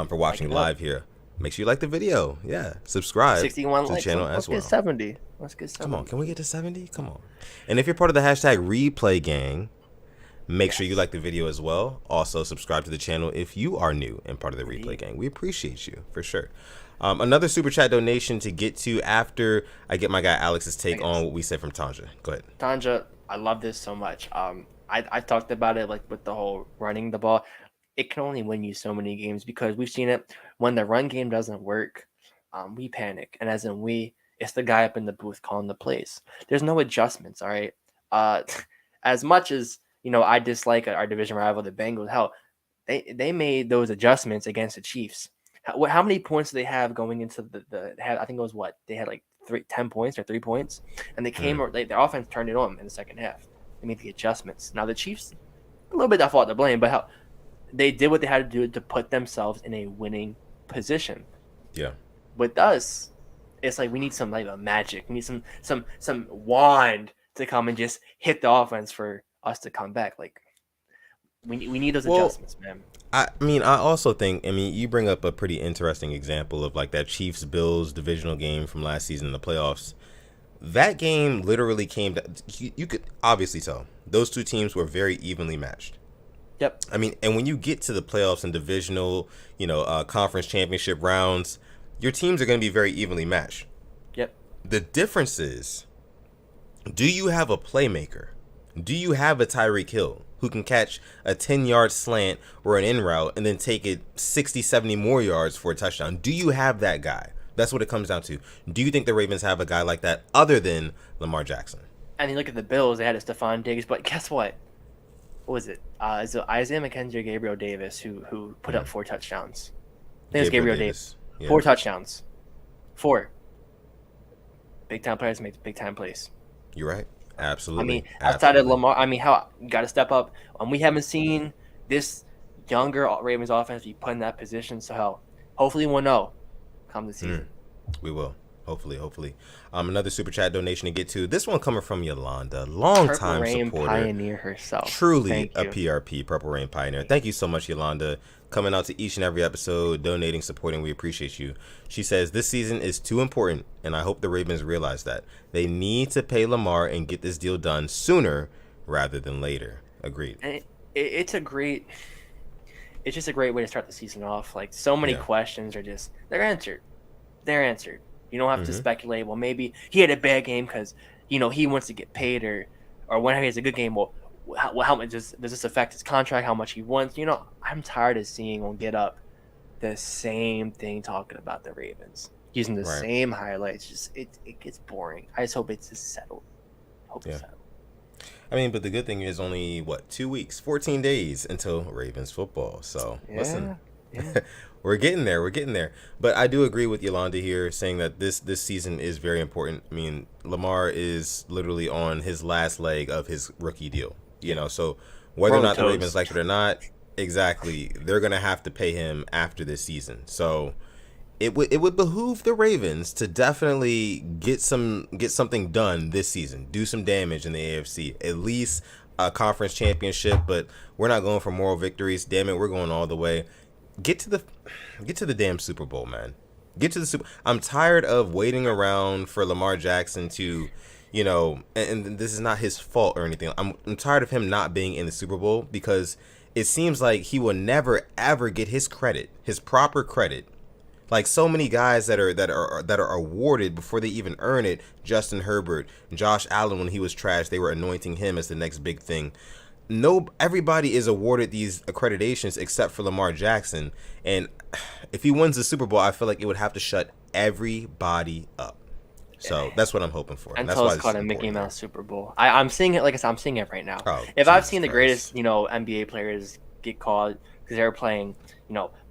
for watching live here. Make sure you like the video. Yeah, subscribe 61 to the channel as well. Let's get 70. Come on, can we get to 70? Come on. And if you're part of the hashtag replay gang, make sure you like the video as well. Also, subscribe to the channel if you are new and part of the replay gang. We appreciate you for sure. Another super chat donation to get to after I get my guy Alex's take on what we said from Tanja. Go ahead. Tanja, I love this so much. I talked about it like with the whole running the ball. It can only win you so many games because we've seen it when the run game doesn't work. We panic, and as in it's the guy up in the booth calling the plays. There's no adjustments. All right. As much as I dislike our division rival, the Bengals. Hell, they made those adjustments against the Chiefs. How many points do they have going into the I think it was they had like 10 points or 3 points, and they came their offense turned it on in the second half. They made the adjustments. Now the Chiefs, a little bit of fault to blame, but how they did what they had to do to put themselves in a winning position. Yeah. With us, it's like we need some like a magic. We need some wand to come and just hit the offense for us to come back. Like we need those adjustments, man. I also think, you bring up a pretty interesting example of like that Chiefs-Bills divisional game from last season in the playoffs. That game literally came down, you could obviously tell those two teams were very evenly matched. Yep. And when you get to the playoffs and divisional, conference championship rounds, your teams are going to be very evenly matched. Yep. The difference is, do you have a playmaker? Do you have a Tyreek Hill who can catch a 10-yard slant or an in route and then take it 60, 70 more yards for a touchdown? Do you have that guy? That's what it comes down to. Do you think the Ravens have a guy like that other than Lamar Jackson? And you look at the Bills, they had a Stephon Diggs, but guess what? What was it? Is it Isaiah McKenzie or Gabriel Davis who put up 4 touchdowns? I think it was Gabriel Davis. Yeah. 4 touchdowns. 4. Big-time players make big-time plays. You're right. Absolutely. Outside of Lamar, how you got to step up. We haven't seen this younger Ravens offense be put in that position. So hopefully we'll know come the season. We will. Hopefully. Another super chat donation to get to. This one coming from Yolanda, longtime Purple Rain supporter, pioneer herself. Truly a PRP, Purple Rain pioneer. Thank you so much, Yolanda, coming out to each and every episode, donating, supporting. We appreciate you. She says this season is too important, and I hope the Ravens realize that they need to pay Lamar and get this deal done sooner rather than later. Agreed. And it's just a great way to start the season off. Like so many questions are just they're answered. You don't have to speculate. Well, maybe he had a bad game because he wants to get paid, or when he has a good game. Well, how much does this affect his contract? How much he wants? I'm tired of seeing on Get Up the same thing talking about the Ravens using the same highlights. Just it gets boring. I just hope it's just settled. It's settled. But the good thing is only 2 weeks, 14 days until Ravens football. So listen. Yeah. We're getting there. But I do agree with Yolanda here saying that this season is very important. Lamar is literally on his last leg of his rookie deal. So whether or not the Ravens like it or not, exactly, they're going to have to pay him after this season. So it would behoove the Ravens to definitely get something done this season, do some damage in the AFC, at least a conference championship. But we're not going for moral victories. Damn it, we're going all the way. Get to the damn Super Bowl, man. Get to the Super. I'm tired of waiting around for Lamar Jackson to, and this is not his fault or anything. I'm tired of him not being in the Super Bowl because it seems like he will never ever get his proper credit. Like so many guys that are awarded before they even earn it. Justin Herbert, Josh Allen, when he was trash, they were anointing him as the next big thing. everybody is awarded these accreditations except for Lamar Jackson, and if he wins the Super Bowl, I feel like it would have to shut everybody up. So that's what I'm hoping for. Until that's why it's called a Mickey Mouse Super Bowl. I'm seeing it, like I said, I'm seeing it right now. If I've seen the greatest, NBA players get called because they're playing,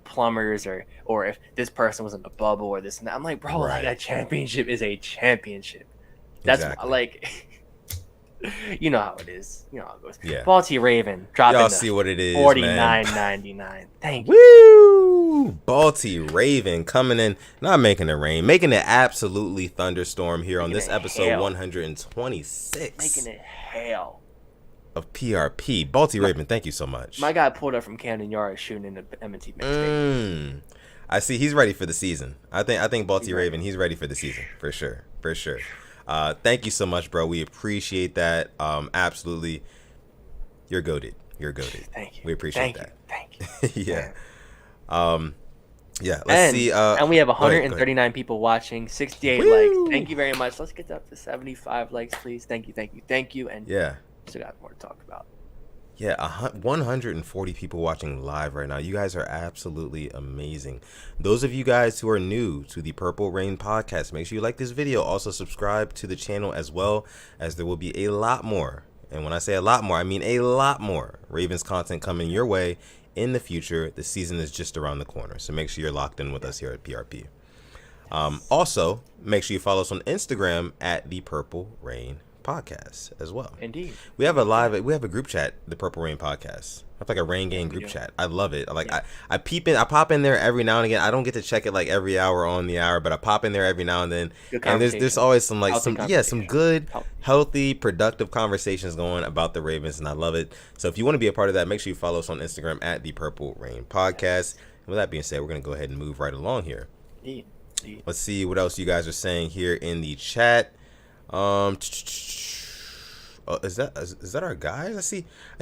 plumbers or if this person was in the bubble or this and that, I'm like, bro, like a championship is a championship. That's like, you know how it is. You know how it goes. Yeah. Balti Raven dropping Y'all see what it is, $49.99. Thank you. Woo! Balti Raven coming in, not making it rain, making it absolutely thunderstorm here on this episode 126. Making it hail. Of PRP. Balti Raven, thank you so much. My guy pulled up from Camden Yards shooting in the M&T Stadium. I see he's ready for the season. I think Balti Raven, he's ready for the season for sure. Thank you so much, bro. We appreciate that. Absolutely. You're goated. Thank you. We appreciate that. Thank you. Yeah. Let's see. And we have 139 people watching, 68 likes. Thank you very much. Let's get up to 75 likes, please. Thank you. And still got more to talk about. Yeah, 140 people watching live right now. You guys are absolutely amazing. Those of you guys who are new to the Purple Rain podcast, make sure you like this video. Also subscribe to the channel as well, as there will be a lot more. And when I say a lot more, I mean a lot more Ravens content coming your way in the future. The season is just around the corner, so make sure you're locked in with us here at PRP. Also, make sure you follow us on Instagram at the Purple Rain podcast as well. Indeed. We have a group chat, the Purple Rain podcast. It's like a rain game group chat. I love it. I pop in there every now and again. I don't get to check it like every hour on the hour, but I pop in there every now and then. And there's always some good, healthy, productive conversations going about the Ravens, and I love it. So if you want to be a part of that, make sure you follow us on Instagram at the Purple Rain podcast. And with that being said, we're gonna go ahead and move right along here. Indeed. Let's see what else you guys are saying here in the chat. Is that our guys? I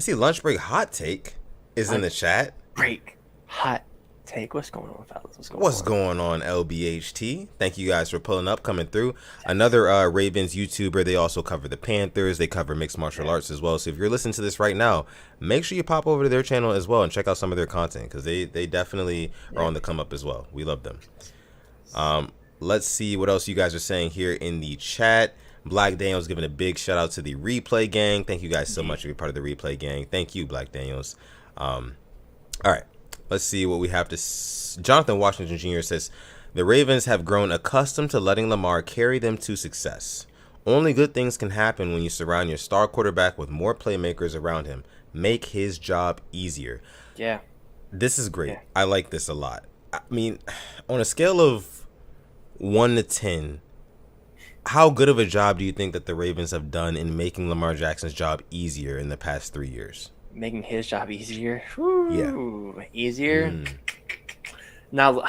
see lunch break hot take is in the chat. Break hot take. What's going on, fellas? What's going on, LBHT? Thank you guys for pulling up, coming through. Another Ravens YouTuber. They also cover the Panthers. They cover mixed martial arts as well. So if you're listening to this right now, make sure you pop over to their channel as well and check out some of their content, because they definitely are on the come up as well. We love them. Let's see what else you guys are saying here in the chat. Black Daniels giving a big shout out to the Replay Gang. Thank you guys so much for being part of the Replay Gang. Thank you, Black Daniels. All right, let's see what we have to. Jonathan Washington Jr. says the Ravens have grown accustomed to letting Lamar carry them to success. Only good things can happen when you surround your star quarterback with more playmakers around him. Make his job easier. Yeah, this is great. I like this a lot. I mean, on a scale of 1 to 10. How good of a job do you think that the Ravens have done in making Lamar Jackson's job easier in the past 3 years? Making his job easier? Woo, easier? Now,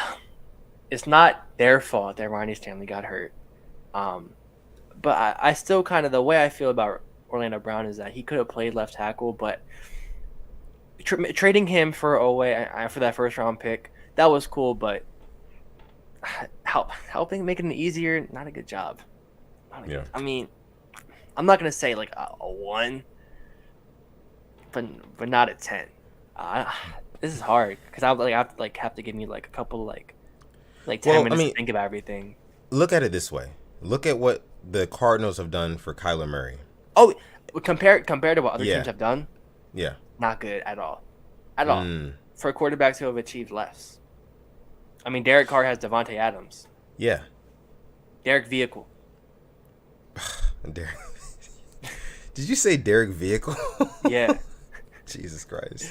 it's not their fault that Ronnie Stanley got hurt. But I still kind of, the way I feel about Orlando Brown is that he could have played left tackle, but trading him for Owe for that first round pick, that was cool, but helping making it easier, not a good job. I mean, I'm not gonna say like a 1, but not a 10. This is hard because I have to give me like a couple like 10 minutes to think about everything. Look at it this way. Look at what the Cardinals have done for Kyler Murray. Oh, compared to what other teams have done. Yeah. Not good at all. For quarterbacks who have achieved less. I mean, Derek Carr has Devontae Adams. Yeah. Derek Vehicle. Did you say Derek Vehicle? Yeah. Jesus Christ.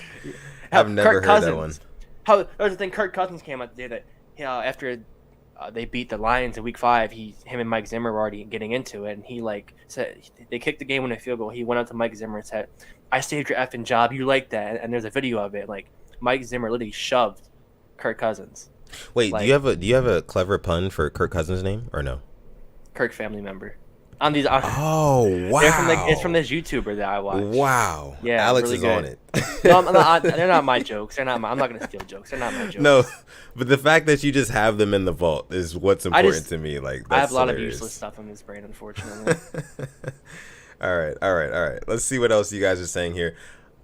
I've never heard that one. There's the thing. Kirk Cousins came out the day that after they beat the Lions in Week 5, him and Mike Zimmer were already getting into it, and he said they kicked the game winning field goal. He went up to Mike Zimmer and said, "I saved your effing job. You like that?" And there's a video of it. Like Mike Zimmer literally shoved Kirk Cousins. Wait, do you have a clever pun for Kirk Cousins' name or no? Kirk family member. Wow! It's from this YouTuber that I watch. Wow! Yeah, Alex really is good. on it. No, they're not my jokes. I'm not gonna steal jokes. They're not my jokes. No, but the fact that you just have them in the vault is what's important to me. Like that's I have a lot hilarious. of useless stuff in this brain, unfortunately. All right. Let's see what else you guys are saying here.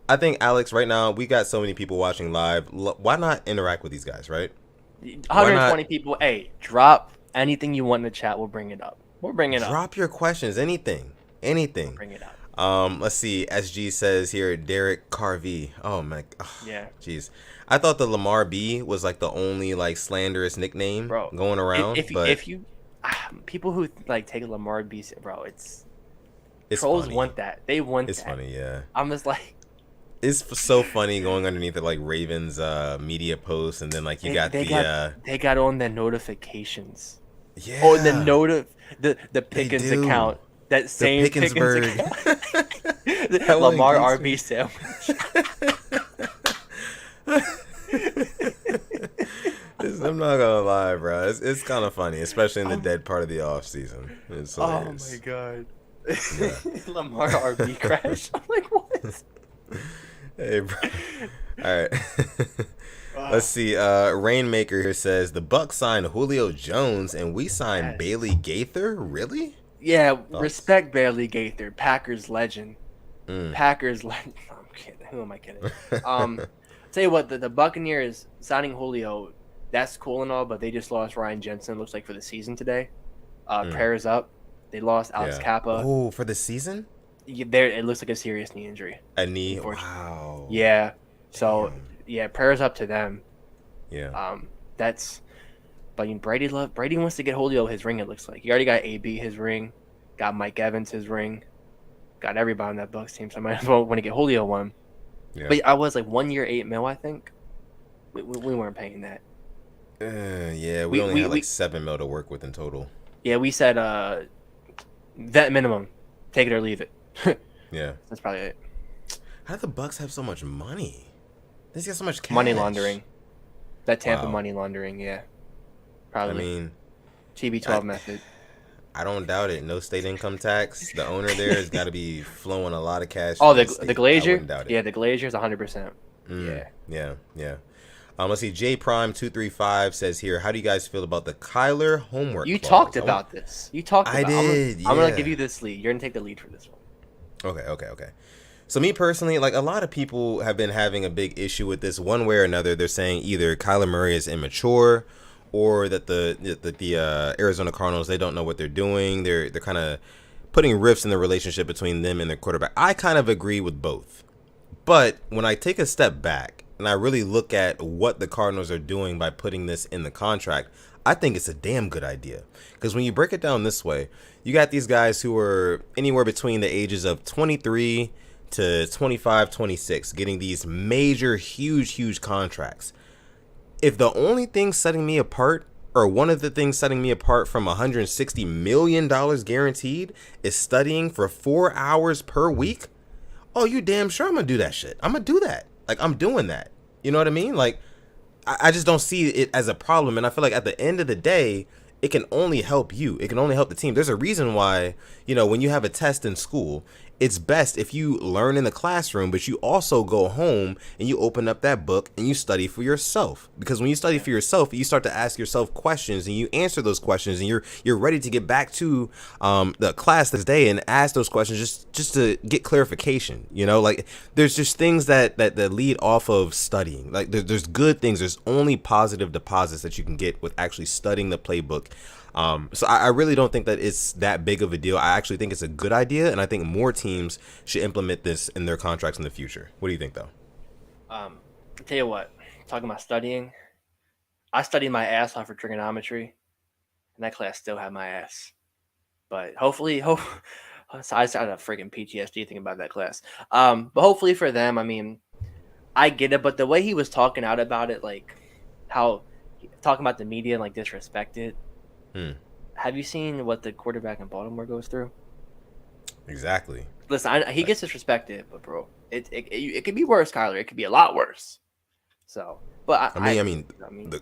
I think, Alex, right now we got so many people watching live. Why not interact with these guys, right? Why 120 not people. Hey, drop anything you want in the chat. We'll bring it up. We'll bring it up. drop your questions? Anything, We'll anything. bring it up. Let's see. SG says here, Derek Carvey. Oh my, Yeah. jeez. I thought the Lamar B was like the only like slanderous nickname Bro, going around. if you people who like take Lamar B, bro, it's trolls funny. want that. They want It's that. funny, yeah. I'm just like, It's so funny going underneath the like Ravens media posts, and then like you got they got on their notifications. yeah. Oh, the Pickens do. account. That same Pickens Pickensburg. account. Lamar RB sandwich. I'm not gonna lie, bro. It's kind of funny, especially in the dead part of the off season. It's hilarious. Oh my god. Yeah. Lamar RB crash. I'm like, what? Hey, bro. All right. Let's see. Rainmaker here says the Bucs signed Julio Jones and we signed Bailey Gaither. Really? Yeah, respect Bailey Gaither, Packers legend. Packers legend. I'm kidding. Who am I kidding? Tell you what, the Buccaneers signing Julio, that's cool and all, but they just lost Ryan Jensen. Looks like for the season today. Prayers up. They lost Alex Kappa. Oh, for the season? There, it looks like a serious knee injury. A knee. Wow. Yeah. So prayers up to them. Yeah. That's. But Brady wants to get Julio his ring. It looks like he already got AB his ring, got Mike Evans his ring, got everybody on that Bucs team. So I might as well want to get Julio one. Yeah. But I was like 1 year $8 million, I think. We weren't paying that. Yeah, we only had like $7 million to work with in total. Yeah, we said vet minimum, take it or leave it. Yeah, that's probably it. How do the Bucs have so much money? They got so much cash. Money laundering. That Tampa money laundering, yeah. Probably. I mean, TB12 method. I don't doubt it. No state income tax. The owner there has got to be flowing a lot of cash. Oh, the Glazier? Yeah, the Glazier's 100%. Yeah. Let's see. J Prime 235 says here, how do you guys feel about the Kyler homework? You talked about this. You talked about it. I did. I'm gonna give you this lead. You're gonna take the lead for this one. Okay. So me personally, like a lot of people have been having a big issue with this one way or another. They're saying either Kyler Murray is immature or that the Arizona Cardinals, they don't know what they're doing. They're kind of putting rifts in the relationship between them and their quarterback. I kind of agree with both. But when I take a step back and I really look at what the Cardinals are doing by putting this in the contract, I think it's a damn good idea. Because when you break it down this way, you got these guys who are anywhere between the ages of 23 to 25, 26, getting these major, huge contracts. If the only thing setting me apart, or one of the things setting me apart from $160 million guaranteed, is studying for 4 hours per week, oh, you damn sure I'm going to do that shit. I'm going to do that. Like, I'm doing that. You know what I mean? Like, I just don't see it as a problem. And I feel like at the end of the day, it can only help you. It can only help the team. There's a reason why, when you have a test in school, it's best if you learn in the classroom, but you also go home and you open up that book and you study for yourself. Because when you study for yourself, you start to ask yourself questions and you answer those questions and you're ready to get back to the class this day and ask those questions just to get clarification. Like there's just things that lead off of studying. Like there's good things. There's only positive deposits that you can get with actually studying the playbook. So I really don't think that it's that big of a deal. I actually think it's a good idea, and I think more teams should implement this in their contracts in the future. What do you think, though? I'll tell you what, talking about studying, I studied my ass off for trigonometry, and that class still had my ass. But hopefully, so I just had a freaking PTSD thinking about that class. But hopefully for them, I mean, I get it, but the way he was talking out about it, like how talking about the media and like disrespect it. Have you seen what the quarterback in Baltimore goes through? Exactly. Listen, he gets disrespected, but bro, it could be worse, Kyler. It could be a lot worse. So, but I mean,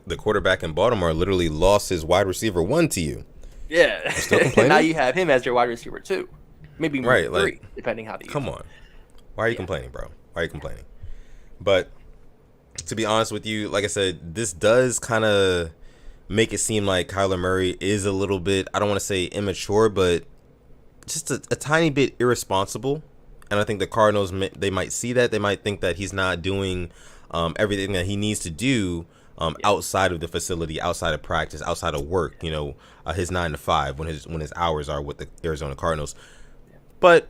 the quarterback in Baltimore literally lost his wide receiver 1 to you. Yeah. Still complaining? Now you have him as your wide receiver 2, maybe more 3, like, depending how they. Come on, why are you complaining, bro? Why are you complaining? But to be honest with you, like I said, this does kind of make it seem like Kyler Murray is a little bit, I don't want to say immature, but just a tiny bit irresponsible And I think the Cardinals, they might see that. They might think that he's not doing everything that he needs to do outside of the facility, outside of practice, outside of work. His 9 to 5 when his hours are with the Arizona Cardinals. But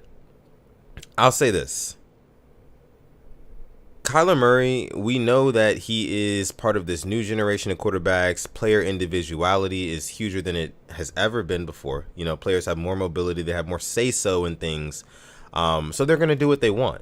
I'll say this. Kyler Murray, we know that he is part of this new generation of quarterbacks. Player individuality is huger than it has ever been before. Players have more mobility. They have more say-so in things. So they're going to do what they want.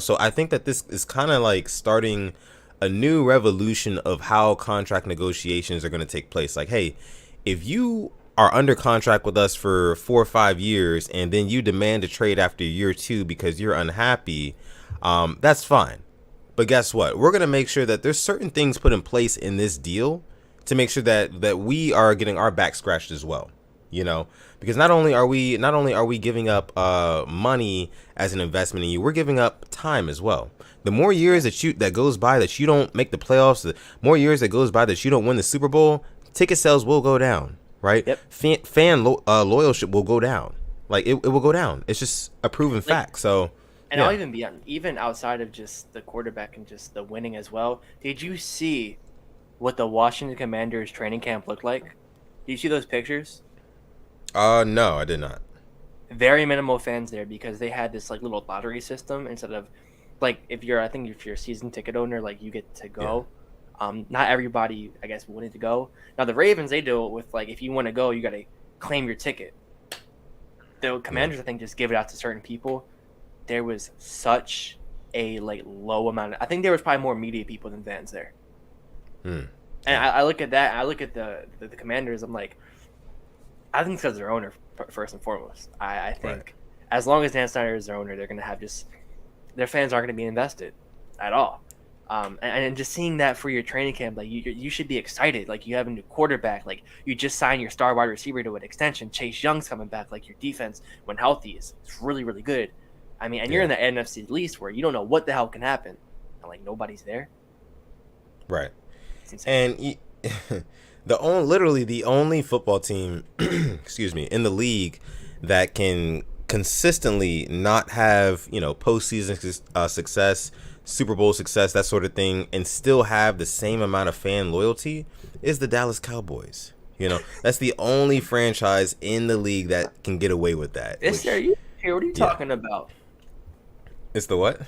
So I think that this is kind of like starting a new revolution of how contract negotiations are going to take place. Like, hey, if you are under contract with us for 4 or 5 years and then you demand a trade after year 2 because you're unhappy, that's fine. But guess what? We're going to make sure that there's certain things put in place in this deal to make sure that we are getting our back scratched as well. Because not only are we giving up money as an investment in you, we're giving up time as well. The more years that goes by that you don't make the playoffs, the more years that goes by that you don't win the Super Bowl, ticket sales will go down, right? Yep. Fan loyalship will go down. Like it will go down. It's just a proven fact. So. And I'll even be even outside of just the quarterback and just the winning as well. Did you see what the Washington Commanders training camp looked like? Did you see those pictures? No, I did not. Very minimal fans there because they had this like little lottery system instead of like if you're a season ticket owner, like you get to go. Yeah. Not everybody, I guess, wanted to go. Now the Ravens, they do it with like if you want to go, you got to claim your ticket. The Commanders, I think, just give it out to certain people. There was such a low amount. I think there was probably more media people than fans there. And I look at that. I look at the Commanders. I'm like, I think it's because their owner first and foremost. I think as long as Dan Snyder is their owner, they're going to have their fans aren't going to be invested at all. And just seeing that for your training camp, like you should be excited. Like you have a new quarterback. Like you just signed your star wide receiver to an extension. Chase Young's coming back. Like your defense, when healthy, is really, really good. I mean, and you're in the NFC least where you don't know what the hell can happen. And, like, nobody's there. Right. And literally the only football team, excuse me, in the league that can consistently not have, postseason success, Super Bowl success, that sort of thing, and still have the same amount of fan loyalty is the Dallas Cowboys. That's the only franchise in the league that can get away with that. What are you talking about? It's the what?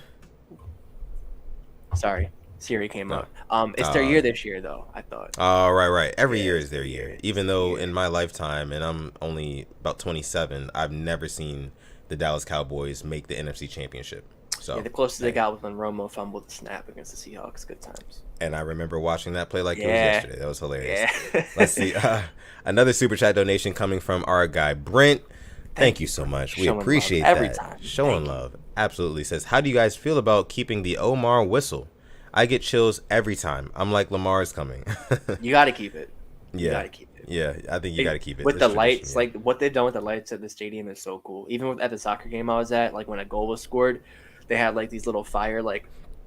Sorry, Siri came up. It's their year this year, though, I thought. Oh, right. Every year is their year. Even though in my lifetime, and I'm only about 27, I've never seen the Dallas Cowboys make the NFC Championship. So the closest they got was when Romo fumbled the snap against the Seahawks. Good times. And I remember watching that play like it was yesterday. That was hilarious. Yeah. Let's see. Another Super Chat donation coming from our guy, Brent. Thank you so much. We appreciate that. Every time. Showing love. Absolutely. Says, how do you guys feel about keeping the Omar whistle? I get chills every time. I'm like, Lamar is coming. You got to keep it. You got to keep it. Yeah, I think you got to keep it. With the lights, like what they've done with the lights at the stadium is so cool. Even at the soccer game I was at, like when a goal was scored, they had like these little fire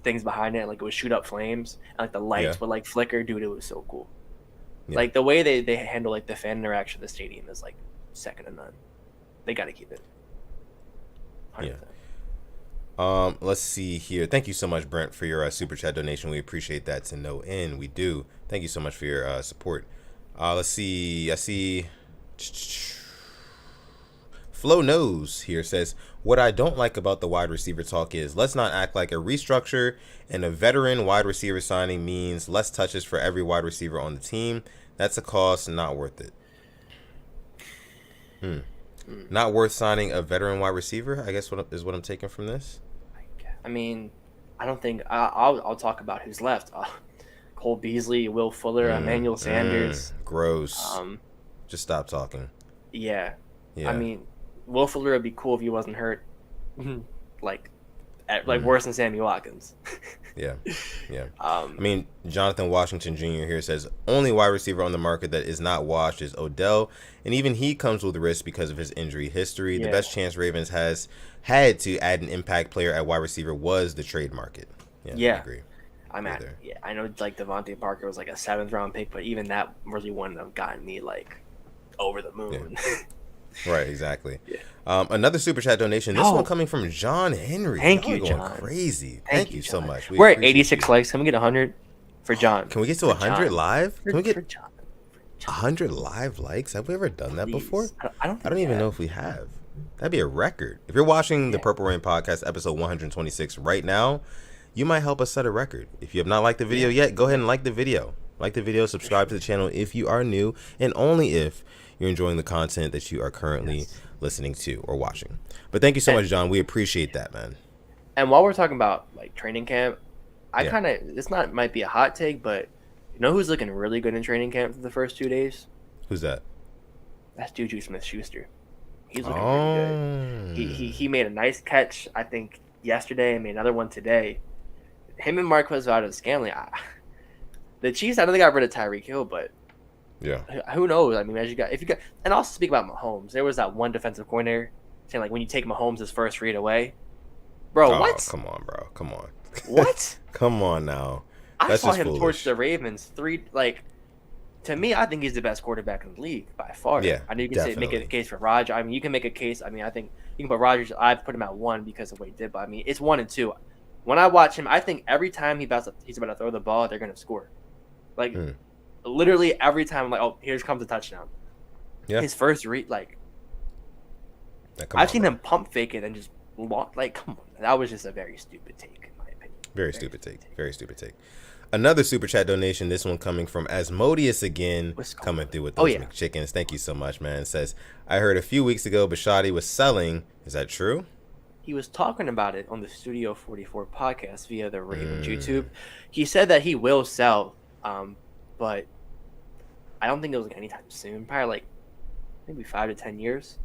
things behind it, like it would shoot up flames, and like the lights would flicker. Dude, it was so cool. Yeah. Like the way they handle like the fan interaction at the stadium is like second to none. They got to keep it. 100%. Yeah. Let's see here. Thank you so much, Brent, for your super chat donation. We appreciate that to no end. We do. Thank you so much for your support. Let's see. I see. Flo Knows here says, what I don't like about the wide receiver talk is let's not act like a restructure and a veteran wide receiver signing means less touches for every wide receiver on the team. That's a cost, not worth it. Not worth signing a veteran wide receiver, I guess what I'm taking from this. I mean, I don't think I'll talk about who's left. Cole Beasley, Will Fuller, Emmanuel Sanders. Gross. Just stop talking. Yeah. I mean, Will Fuller would be cool if he wasn't hurt. Worse than Sammy Watkins. Yeah. I mean, Jonathan Washington Jr. here says, only wide receiver on the market that is not washed is Odell, and even he comes with risk because of his injury history. The best chance Ravens has had to add an impact player at wide receiver was the trade market. Yeah. I agree. I know Devontae Parker was like a 7th round pick, but even that really wouldn't have gotten me over the moon. Right, exactly. Yeah. Another super chat donation. This one coming from John Henry. Thank Y'all you, are going John. crazy. Thank Thank you, you so John. much. We We're at appreciate 86 you. likes. Can we get 100 for John? Can we get to For 100 John. live? Can we For get John. 100 live likes? Have we ever done that before? Please. I don't I think don't we even have. know if we have. That'd be a record. If you're watching the Yeah. Purple Rain Podcast, episode 126 right now, you might help us set a record. If you have not liked the video yet, go ahead and like the video. Like the video, subscribe to the channel if you are new, and only if you're enjoying the content that you are currently listening to or watching. But thank you so much, John. We appreciate that, man. And while we're talking about like training camp, Yeah. this might be a hot take, but you know who's looking really good in training camp for the first 2 days? Who's that? That's Juju Smith-Schuster. He's looking pretty good. He made a nice catch, I think, yesterday, and made another one today. Him and Marquez Valdez-Scantling. The Chiefs, I know they got rid of Tyreek Hill, but Yeah. who knows? I mean, if you got, and also speak about Mahomes. There was that one defensive coordinator saying like when you take Mahomes' first read away, bro. What? Come on, bro. Come on. What? Come on now. I That's saw just him foolish. torch the Ravens to me, I think he's the best quarterback in the league by far. Yeah, I know you can make a case for Rodgers. I mean, you can make a case. I mean, I think you can put Rodgers. I've put him at 1 because of what he did, but I mean, it's 1 and 2. When I watch him, I think every time he's about to throw the ball, they're gonna score. Like literally every time, I'm like, oh, here comes a touchdown. Yeah. His first read, like I've seen him pump fake it and just walk. Like, come on, that was just a very stupid take, in my opinion. Very stupid take. Another super chat donation, this one coming from Asmodeus again, coming through with those McChickens. Thank you so much, man. It says, I heard a few weeks ago Bishotti was selling. Is that true? He was talking about it on the Studio 44 podcast via the Ravens YouTube. He said that he will sell, but I don't think it was anytime soon. Probably like maybe 5 to 10 years.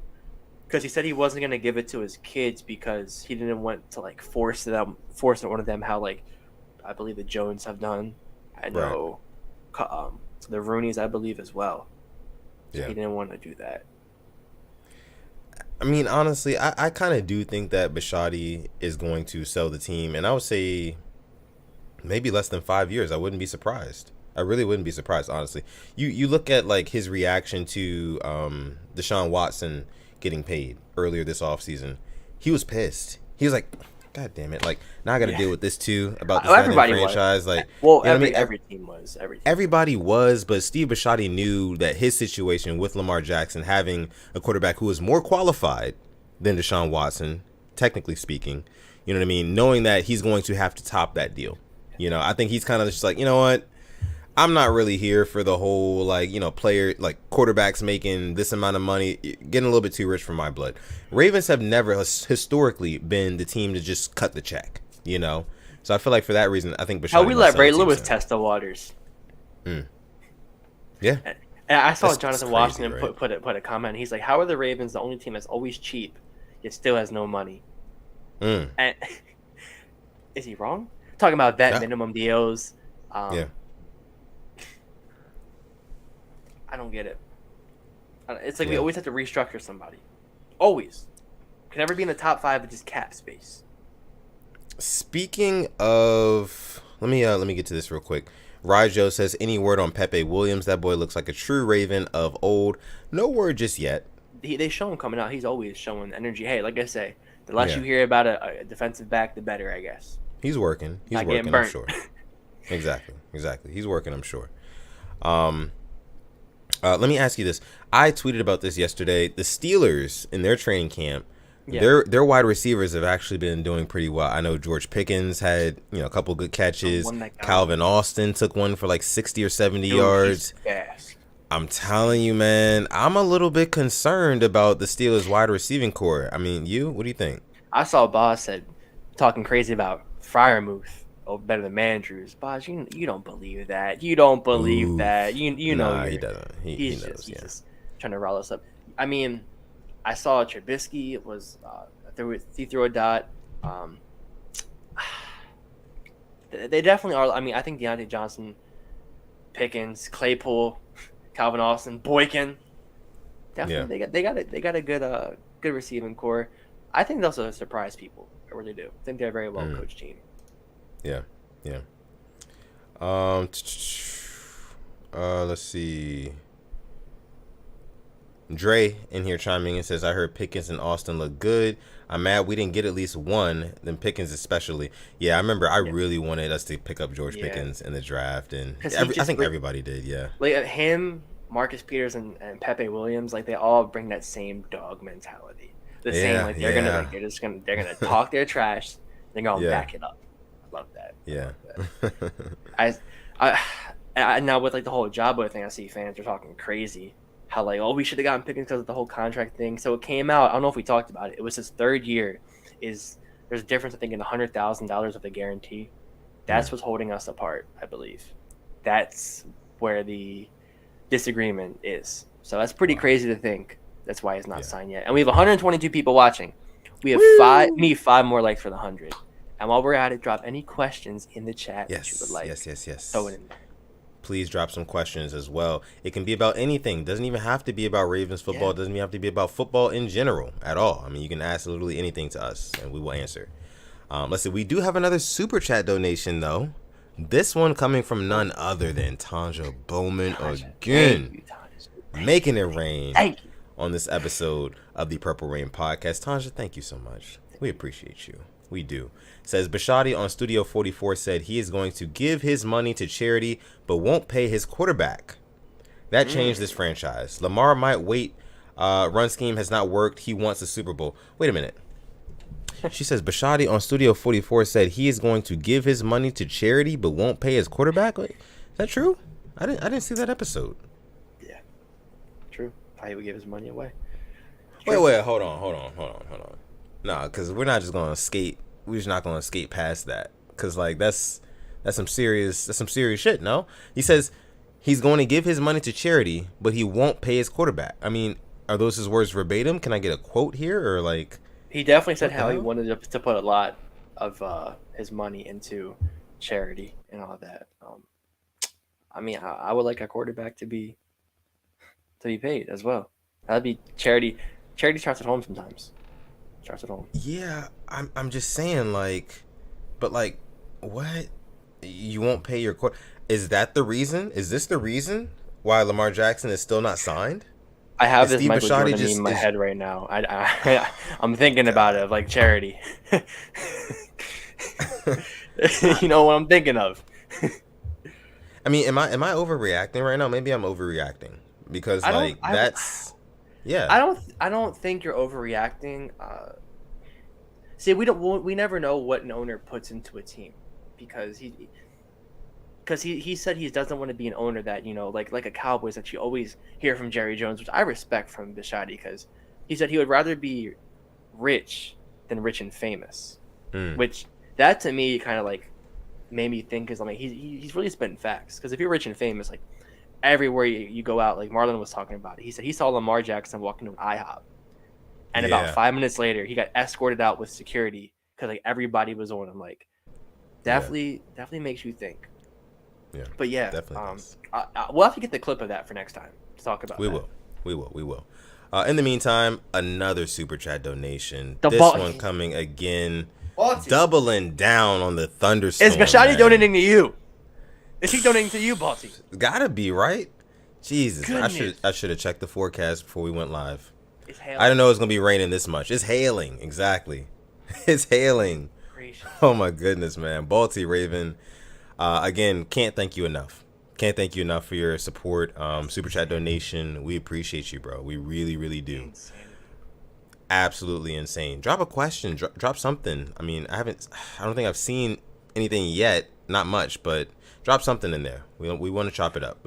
Because he said he wasn't going to give it to his kids because he didn't want to like force one of them how like I believe the Jones have done. I know the Rooneys, I believe, as well. So he didn't want to do that. I mean, honestly, I kind of do think that Bishotti is going to sell the team. And I would say maybe less than 5 years. I wouldn't be surprised. I really wouldn't be surprised, honestly. You look at like his reaction to Deshaun Watson getting paid earlier this offseason. He was pissed. He was like, God damn it! Like now I got to deal with this too about this franchise. Was. Like, well, every team was. Everybody was, but Steve Bishotti knew that his situation with Lamar Jackson having a quarterback who is more qualified than Deshaun Watson, technically speaking, you know what I mean. Knowing that he's going to have to top that deal, you know, I think he's kind of just like, you know what, I'm not really here for the whole like, you know, player like quarterbacks making this amount of money, getting a little bit too rich for my blood. Ravens have never historically been the team to just cut the check, you know. So I feel like for that reason, I think Bishotti. How we let Ray Lewis test the waters. Yeah. And I saw Jonathan Washington put a comment. He's like, "How are the Ravens the only team that's always cheap, yet still has no money?" And is he wrong? Talking about vet minimum deals. I don't get it. It's like we always have to restructure somebody. Always. Can never be in the top 5 with just cap space. Speaking of, let me get to this real quick. Rajo says, any word on Pepe Williams? That boy looks like a true Raven of old. No word just yet. They show him coming out. He's always showing energy. Hey, like I say, the less you hear about a defensive back, the better, I guess. He's working. He's working, I'm sure. Exactly. He's working, I'm sure. Let me ask you this. I tweeted about this yesterday. The Steelers in their training camp, their wide receivers have actually been doing pretty well. I know George Pickens had, you know, a couple good catches. Calvin Austin took one for like 60 or 70 yards. I'm telling you, man, I'm a little bit concerned about the Steelers wide receiving core. I mean, what do you think? I saw Boss said talking crazy about Freiermuth. Oh, better than Mandrews. Boss, you don't believe that. You don't believe that. You know. Nah, he doesn't. He knows, he's just trying to rile us up. I mean, I saw Trubisky he threw a dot. They definitely are. I mean, I think Deontay Johnson, Pickens, Claypool, Calvin Austin, Boykin. Definitely, they got a good receiving core. I think they'll also surprise people. I really do. I think they're a very well coached team. Yeah. Let's see. Dre in here chiming in says, I heard Pickens and Austin look good. I'm mad we didn't get at least one, then Pickens especially. Yeah, I remember I really wanted us to pick up George Pickens in the draft, and I think everybody did, yeah. Like him, Marcus Peters, and Pepe Williams, like they all bring that same dog mentality. The same, like they're gonna talk their trash, they're gonna back it up. I love that. Yeah. I now with like the whole Jabba thing, I see fans are talking crazy. How like, oh, we should have gotten Pickens because of the whole contract thing. So it came out. I don't know if we talked about it. It was his third year. There's a difference, I think, in $100,000 of the guarantee. That's what's holding us apart, I believe. That's where the disagreement is. So that's pretty crazy to think. That's why he's not signed yet. And we have 122 people watching. We have we need 5 more likes for the 100. And while we're at it, drop any questions in the chat that you would like. Yes. Throw it in there. Please drop some questions as well. It can be about anything. It doesn't even have to be about Ravens football. It doesn't even have to be about football in general at all. I mean, you can ask literally anything to us, and we will answer. Let's see. We do have another super chat donation, though. This one coming from none other than Tanja Bowman again. Making it rain on this episode of the Purple Rain podcast. Tanja, thank you so much. We appreciate you. We do. Says Bishotti on Studio 44 said he is going to give his money to charity but won't pay his quarterback. That changed this franchise. Lamar might wait. Run scheme has not worked. He wants a Super Bowl. Wait a minute. She says Bishotti on Studio 44 said he is going to give his money to charity but won't pay his quarterback. Wait, is that true? I didn't see that episode. Yeah, true. Probably would give his money away. Wait, hold on. Nah, because we're not just gonna skate. We're just not gonna skate past that. Cause like that's some serious shit. No, he says he's going to give his money to charity, but he won't pay his quarterback. I mean, are those his words verbatim? Can I get a quote here or like? He definitely said how he wanted to put a lot of his money into charity and all that. I mean, I would like a quarterback to be paid as well. That'd be charity. Charity starts at home sometimes. Starts at home. Yeah, I'm just saying, like, but like, what? You won't pay your quarter? Is that the reason? Is this the reason why Lamar Jackson is still not signed? I have this Michael Jordan meme in my head right now. I'm thinking about it, like charity. You know what I'm thinking of. I mean, am I overreacting right now? Maybe I'm overreacting because I don't think you're overreacting. See, we never know what an owner puts into a team because he said he doesn't want to be an owner that, you know, like a Cowboys that you always hear from Jerry Jones, which I respect from Bishotti, because he said he would rather be rich than rich and famous, which that to me kind of like made me think is like he's really spitting facts, because if you're rich and famous, like everywhere you go out, like Marlon was talking about it, he said he saw Lamar Jackson walk into an IHOP, and about 5 minutes later he got escorted out with security because like everybody was on him. Like definitely makes you think. Yeah, but yeah, definitely. We'll have to get the clip of that for next time to talk about. We will. In the meantime, another super chat donation. This one coming again, doubling down on the thunderstorm. Is Bishotti donating to you? Is he donating to you, Balti? Gotta be, right? Jesus, goodness. I should have checked the forecast before we went live. I didn't know it was gonna be raining this much. It's hailing, exactly. It's hailing. Gracious. Oh my goodness, man. Balti Raven. Again, can't thank you enough. Can't thank you enough for your support. Super chat donation. We appreciate you, bro. We really, really do. Insanity. Absolutely insane. Drop a question. Drop something. I mean, I don't think I've seen anything yet. Not much, but drop something in there. We want to chop it up.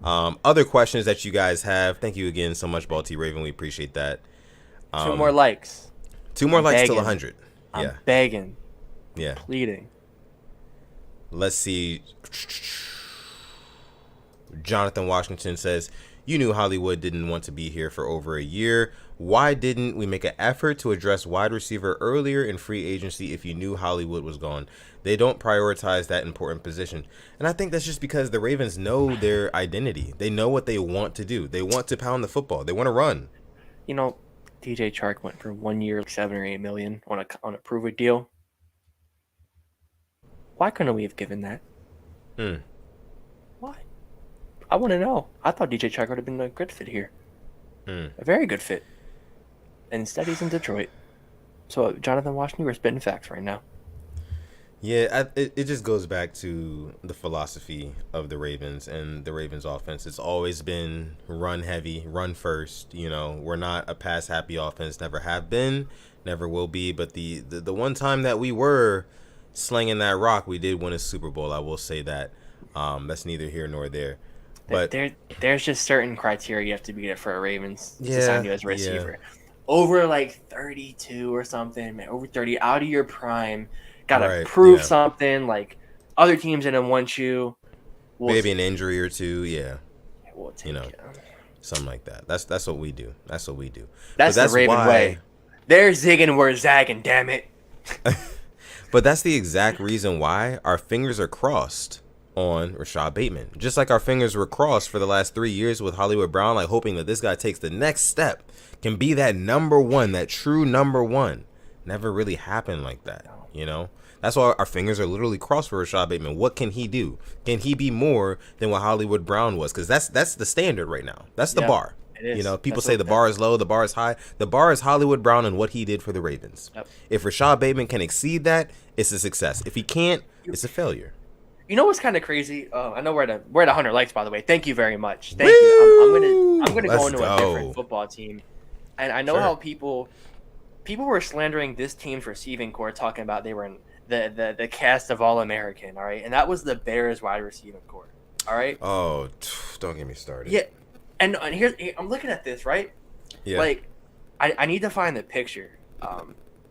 Other questions that you guys have. Thank you again so much, Balti Raven. We appreciate that. 2 more likes. 2 more likes till 100. I'm begging. Yeah. Pleading. Let's see. Jonathan Washington says, you knew Hollywood didn't want to be here for over a year. Why didn't we make an effort to address wide receiver earlier in free agency if you knew Hollywood was gone? They don't prioritize that important position. And I think that's just because the Ravens know their identity. They know what they want to do. They want to pound the football. They want to run. You know, DJ Chark went for 1 year, like $7 or $8 million on a prove-it deal. Why couldn't we have given that? Why? I want to know. I thought DJ Chark would have been a good fit here. A very good fit. And instead, he's in Detroit. So, Jonathan Washington, we're spitting facts right now. Yeah, it just goes back to the philosophy of the Ravens and the Ravens offense. It's always been run heavy, run first. We're not a pass happy offense, never have been, never will be. But the one time that we were slinging that rock, we did win a Super Bowl. I will say that. That's neither here nor there. But there's just certain criteria you have to be for a Ravens to yeah, sign you as a receiver. Yeah. Over like 32 or something, man, over 30, out of your prime. Gotta prove something. Like other teams didn't want you. Maybe an injury or two. Yeah, we'll take it. Something like that. That's what we do. That's what we do. That's the Raven way. They're zigging, we're zagging. Damn it. But that's the exact reason why our fingers are crossed on Rashad Bateman. Just like our fingers were crossed for the last 3 years with Hollywood Brown, like hoping that this guy takes the next step, can be that number one, that true number one. Never really happened like that. That's why our fingers are literally crossed for Rashad Bateman. What can he do? Can he be more than what Hollywood Brown was? Because that's the standard right now. That's the bar. It is. People say the bar is low, the bar is high. The bar is Hollywood Brown and what he did for the Ravens. Yep. If Rashad Bateman can exceed that, it's a success. If he can't, it's a failure. You know what's kind of crazy? I know we're at 100 likes, by the way. Thank you very much. Thank you. I'm gonna go into a different football team, and I know how people were slandering this team's receiving core, talking about they were in the cast of All-American. All right, and that was the Bears wide receiving core. All right. Oh, don't get me started. Yeah, and here I'm looking at this, right? Yeah. Like, I need to find the picture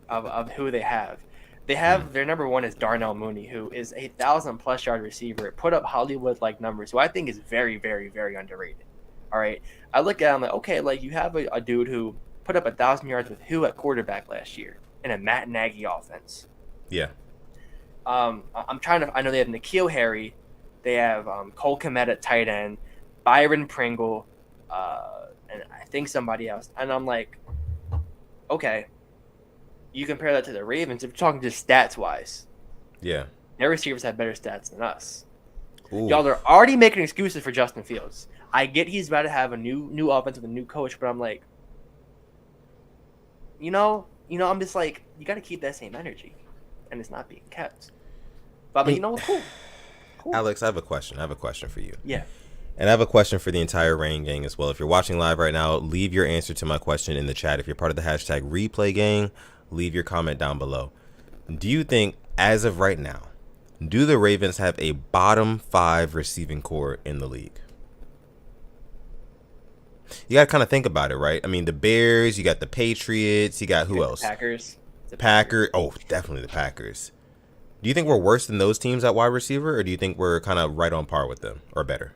of who they have. They have their number one is Darnell Mooney, who is a 1,000+ yard receiver, put up Hollywood-like numbers, who I think is very, very, very underrated. All right, I look at him like, okay, like you have a dude who put up 1,000 yards with who at quarterback last year in a Matt Nagy offense. Yeah. I know they have N'Keal Harry, they have Cole Kmet at tight end, Byron Pringle, and I think somebody else. And I'm like, okay. You compare that to the Ravens, if you're talking just stats-wise. Yeah. Their receivers have better stats than us. Ooh. Y'all are already making excuses for Justin Fields. I get he's about to have a new offense with a new coach, but I'm like, I'm just like, you got to keep that same energy, and it's not being kept. But cool. Alex, I have a question for you. Yeah. And I have a question for the entire Rain gang as well. If you're watching live right now, leave your answer to my question in the chat. If you're part of the hashtag replay gang, leave your comment down below. Do you think, as of right now, do the Ravens have a bottom 5 receiving core in the league? You got to kind of think about it, right? I mean, the Bears, you got the Patriots, you got who else? Packers. Packers. Oh, definitely the Packers. Do you think we're worse than those teams at wide receiver, or do you think we're kind of right on par with them, or better?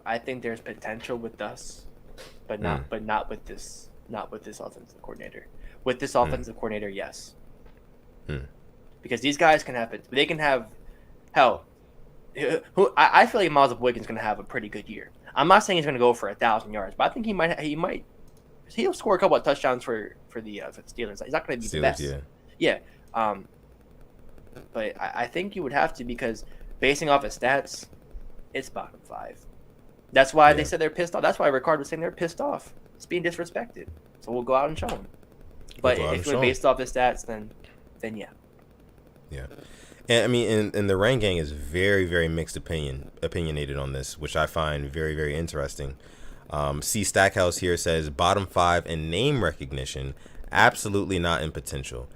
I think there's potential with us, but not with this offensive coordinator. With this offensive coordinator, yes. Because these guys can have it. They can have, hell, I feel like Miles Boykin's going to have a pretty good year. I'm not saying he's going to go for 1,000 yards, but I think he'll score a couple of touchdowns for the Steelers. He's not going to be the best. Yeah. But I think you would have to, because basing off his stats, it's bottom 5. That's why they said they're pissed off. That's why Ricard was saying they're pissed off. It's being disrespected. So we'll go out and show them. But if we're based off the stats, then yeah. Yeah. And I mean, and the Rain Gang is very, very mixed opinionated on this, which I find very, very interesting. C Stackhouse here says bottom 5 in name recognition, absolutely not in potential.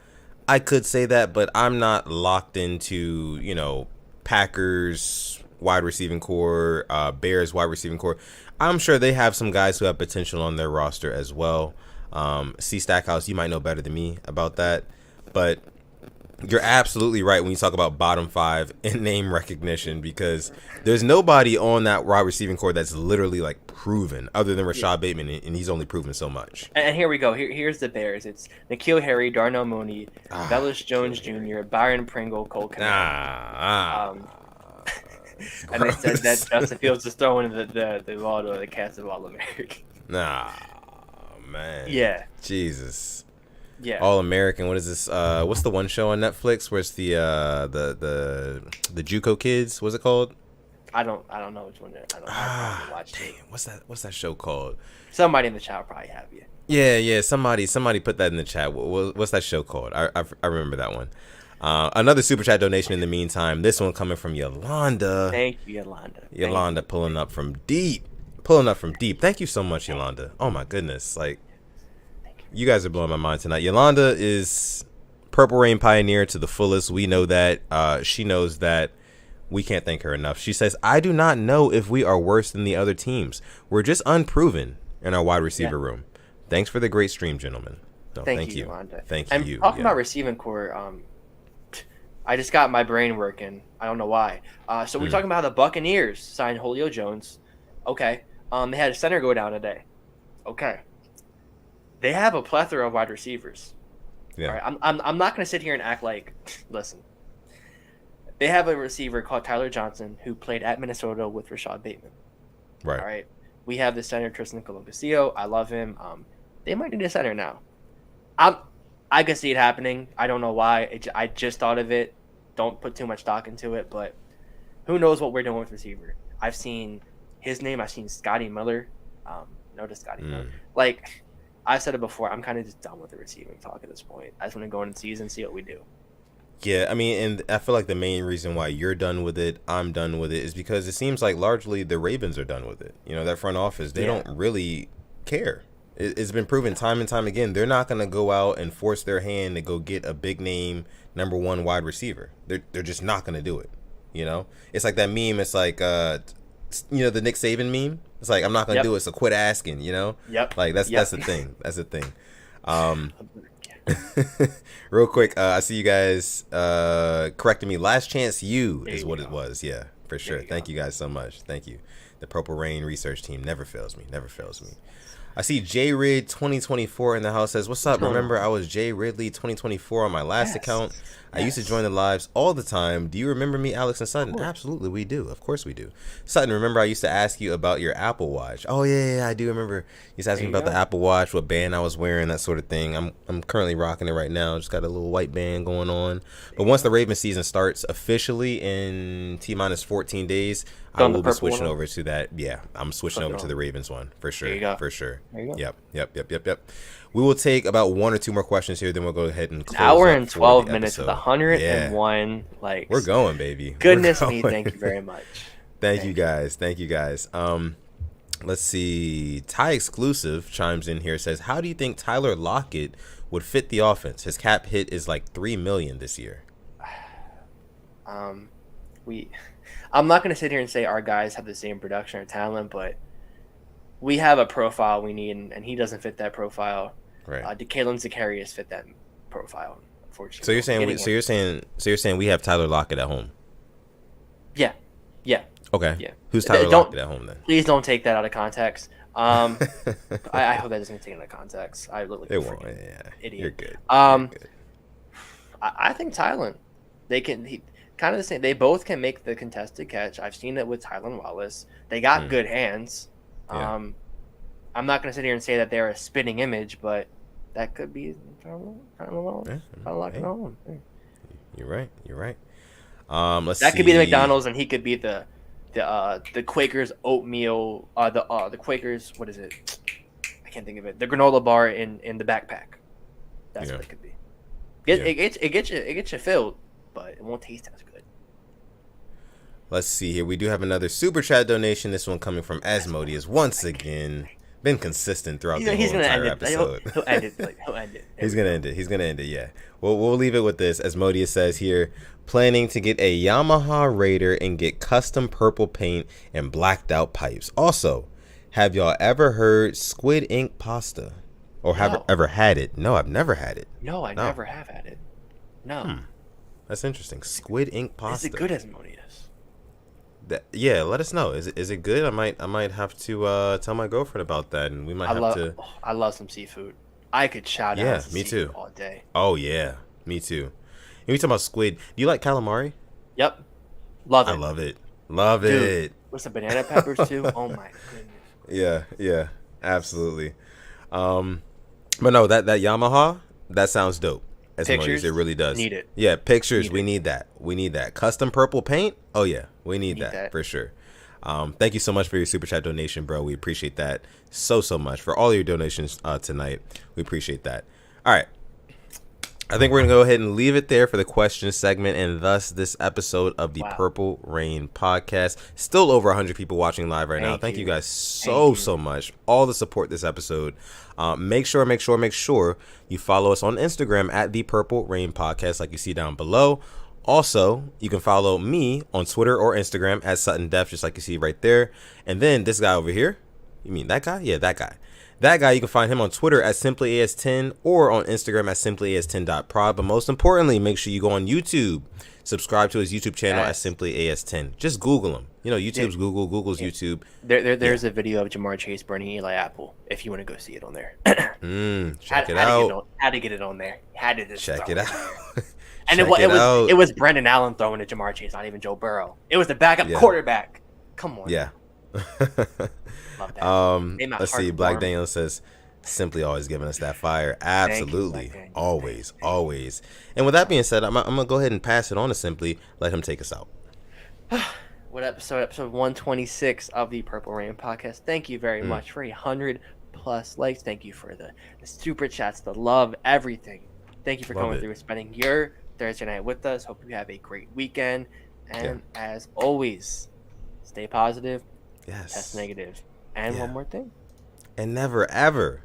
I could say that, but I'm not locked into, Packers wide receiving core, Bears wide receiving core. I'm sure they have some guys who have potential on their roster as well. C Stackhouse, you might know better than me about that, but you're absolutely right when you talk about bottom 5 in name recognition, because there's nobody on that wide receiving core that's literally like proven other than Rashad Bateman, and he's only proven so much. And here we go. Here's the Bears. It's N'Keal Harry, Darnell Mooney, Velus Jones Jr., Byron Pringle, Cole Kmet. And they said that Justin Fields is throwing the ball to the cast of All-American. Man. Yeah. Jesus. Yeah. All-American. What is this? What's the one show on Netflix where it's the JUCO kids? What's it called? I don't know which one. I don't watch dang, it. what's that show called? Somebody in the chat will probably have you. Yeah. Somebody put that in the chat. What's that show called? I remember that one. Another super chat donation in the meantime. This one coming from Yolanda. Thank you, Yolanda. Yolanda pulling up from deep. Thank you so much, Yolanda. Oh my goodness, like you guys are blowing my mind tonight. Yolanda is Purple Rain pioneer to the fullest. We know that. She knows that. We can't thank her enough. She says, I do not know if we are worse than the other teams. We're just unproven in our wide receiver room. Thanks for the great stream, gentlemen. No, thank you. Yolanda. Thank and you. Talking about receiving core, I just got my brain working. I don't know why. So we're talking about how the Buccaneers signed Julio Jones. Okay. They had a center go down today. Okay. They have a plethora of wide receivers. Yeah. All right? I'm not going to sit here and act like, listen. They have a receiver called Tyler Johnson who played at Minnesota with Rashad Bateman. Right. All right. We have the center Tristan Colon-Castillo. I love him. They might need a center now. I can see it happening. I don't know why. I just thought of it. Don't put too much stock into it, but who knows what we're doing with receiver? I've seen his name. I've seen Scotty Miller. No to Scotty Miller. Like I've said it before. I'm kind of just done with the receiving talk at this point. I just want to go in the season, see what we do. Yeah, I mean, and I feel like the main reason why you're done with it, I'm done with it, is because it seems like largely the Ravens are done with it. You know, that front office, they don't really care. It's been proven time and time again. They're not going to go out and force their hand to go get a big name number one wide receiver. They're just not going to do it. You know, it's like that meme. It's like, the Nick Saban meme. It's like, I'm not going to do it, so quit asking. You know, like that's the thing. That's the thing. Real quick, I see you guys correcting me. Last Chance U is what it was. Yeah, for sure. Thank you guys so much. Thank you. The Purple Rain research team never fails me. I see J Rid 2024 in the house says, what's up? Remember I was J Ridley 2024 on my last account. I used to join the lives all the time. Do you remember me, Alex and Sutton? Absolutely, we do. Of course we do. Sutton, remember I used to ask you about your Apple Watch. Oh yeah, I do remember. You used to ask me about the Apple Watch, what band I was wearing, that sort of thing. I'm currently rocking it right now. Just got a little white band going on. But once the Ravens season starts officially in T-minus 14 days, I will be switching over to that. Yeah, I'm switching over to the Ravens one for sure. There you go. For sure. There you go. Yep. We will take about one or two more questions here, then we'll go ahead and close. Hour and 12 minutes with 101 likes. We're going, baby. Goodness me, thank you very much. Thank you guys. Let's see. Ty Exclusive chimes in here, says, how do you think Tyler Lockett would fit the offense? His cap hit is like $3 million this year. I'm not going to sit here and say our guys have the same production or talent, but we have a profile we need, and he doesn't fit that profile. Right. Kalen Zacharias fit that profile, unfortunately. So you're saying we have Tyler Lockett at home? Yeah. Okay. Yeah. Who's Tyler Lockett at home then? Please don't take that out of context. I hope that doesn't take it out of context. I look like a freaking idiot. You're good. I think talent. They can. Kind of the same. They both can make the contested catch. I've seen it with Tylan Wallace. They got good hands. Yeah. I'm not going to sit here and say that they're a spitting image, but that could be You're right. That could be the McDonald's, and he could be the Quakers oatmeal. The Quakers. What is it? I can't think of it. The granola bar in the backpack. That's what it could be. It gets you filled, but it won't taste as good. Let's see here. We do have another super chat donation. This one coming from Asmodeus once again. Been consistent throughout the whole entire episode. He'll end it. He's gonna end it. Yeah. We'll leave it with this. Asmodeus says here, planning to get a Yamaha Raider and get custom purple paint and blacked out pipes. Also, have y'all ever heard squid ink pasta? Or have ever had it? No, I've never had it. No, I never have had it. No. That's interesting. Squid ink pasta. Is it good, Asmodeus? Yeah, let us know. Is it good? I might have to tell my girlfriend about that, and we might have to. I love some seafood. I could shout out. Yeah, me too. All day. Oh yeah, me too. And we talking about squid. Do you like calamari? Yep, love it. I love it. With some banana peppers too. Oh my goodness. Yeah, absolutely. But no, that Yamaha, that sounds dope. Pictures, it really does. Need it. Yeah, pictures. We need that. Custom purple paint. Oh yeah, we need that for sure. Thank you so much for your super chat donation, bro. We appreciate that so much for all your donations tonight. We appreciate that. All right. I think we're going to go ahead and leave it there for the question segment, and thus this episode of the Purple Rain podcast. Still over 100 people watching live right now. Thank you guys so much. All the support this episode. Make sure you follow us on Instagram at the Purple Rain podcast, like you see down below. Also, you can follow me on Twitter or Instagram at Sutton Def, just like you see right there. And then this guy over here, you mean that guy? Yeah, that guy. That guy, you can find him on Twitter at simplyas10 or on Instagram at simplyas10.prod. But most importantly, make sure you go on YouTube. Subscribe to his YouTube channel at simplyas10. Just Google him. You know, YouTube's Google, Google's YouTube. There's a video of Jamar Chase burning Eli Apple, if you want to go see it on there. Check it out. Had to get it on there. Had to just check it out. And it was Brendan Allen throwing to Jamar Chase, not even Joe Burrow. It was the backup quarterback. Come on. Yeah. Love that. Let's see. Black Daniel says, simply always giving us that fire. Absolutely. Always. And with that being said, I'm going to go ahead and pass it on to Simply. Let him take us out. What episode 126 of the Purple Rain podcast. Thank you very much for 100+ likes. Thank you for the super chats, the love, everything. Thank you for coming through and spending your Thursday night with us. Hope you have a great weekend. And as always, stay positive. Yes. Test negative. And one more thing. And never, ever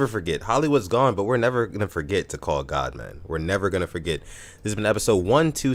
forget. Hollywood's gone, but we're never going to forget to call God, man. We're never going to forget. This has been episode 126.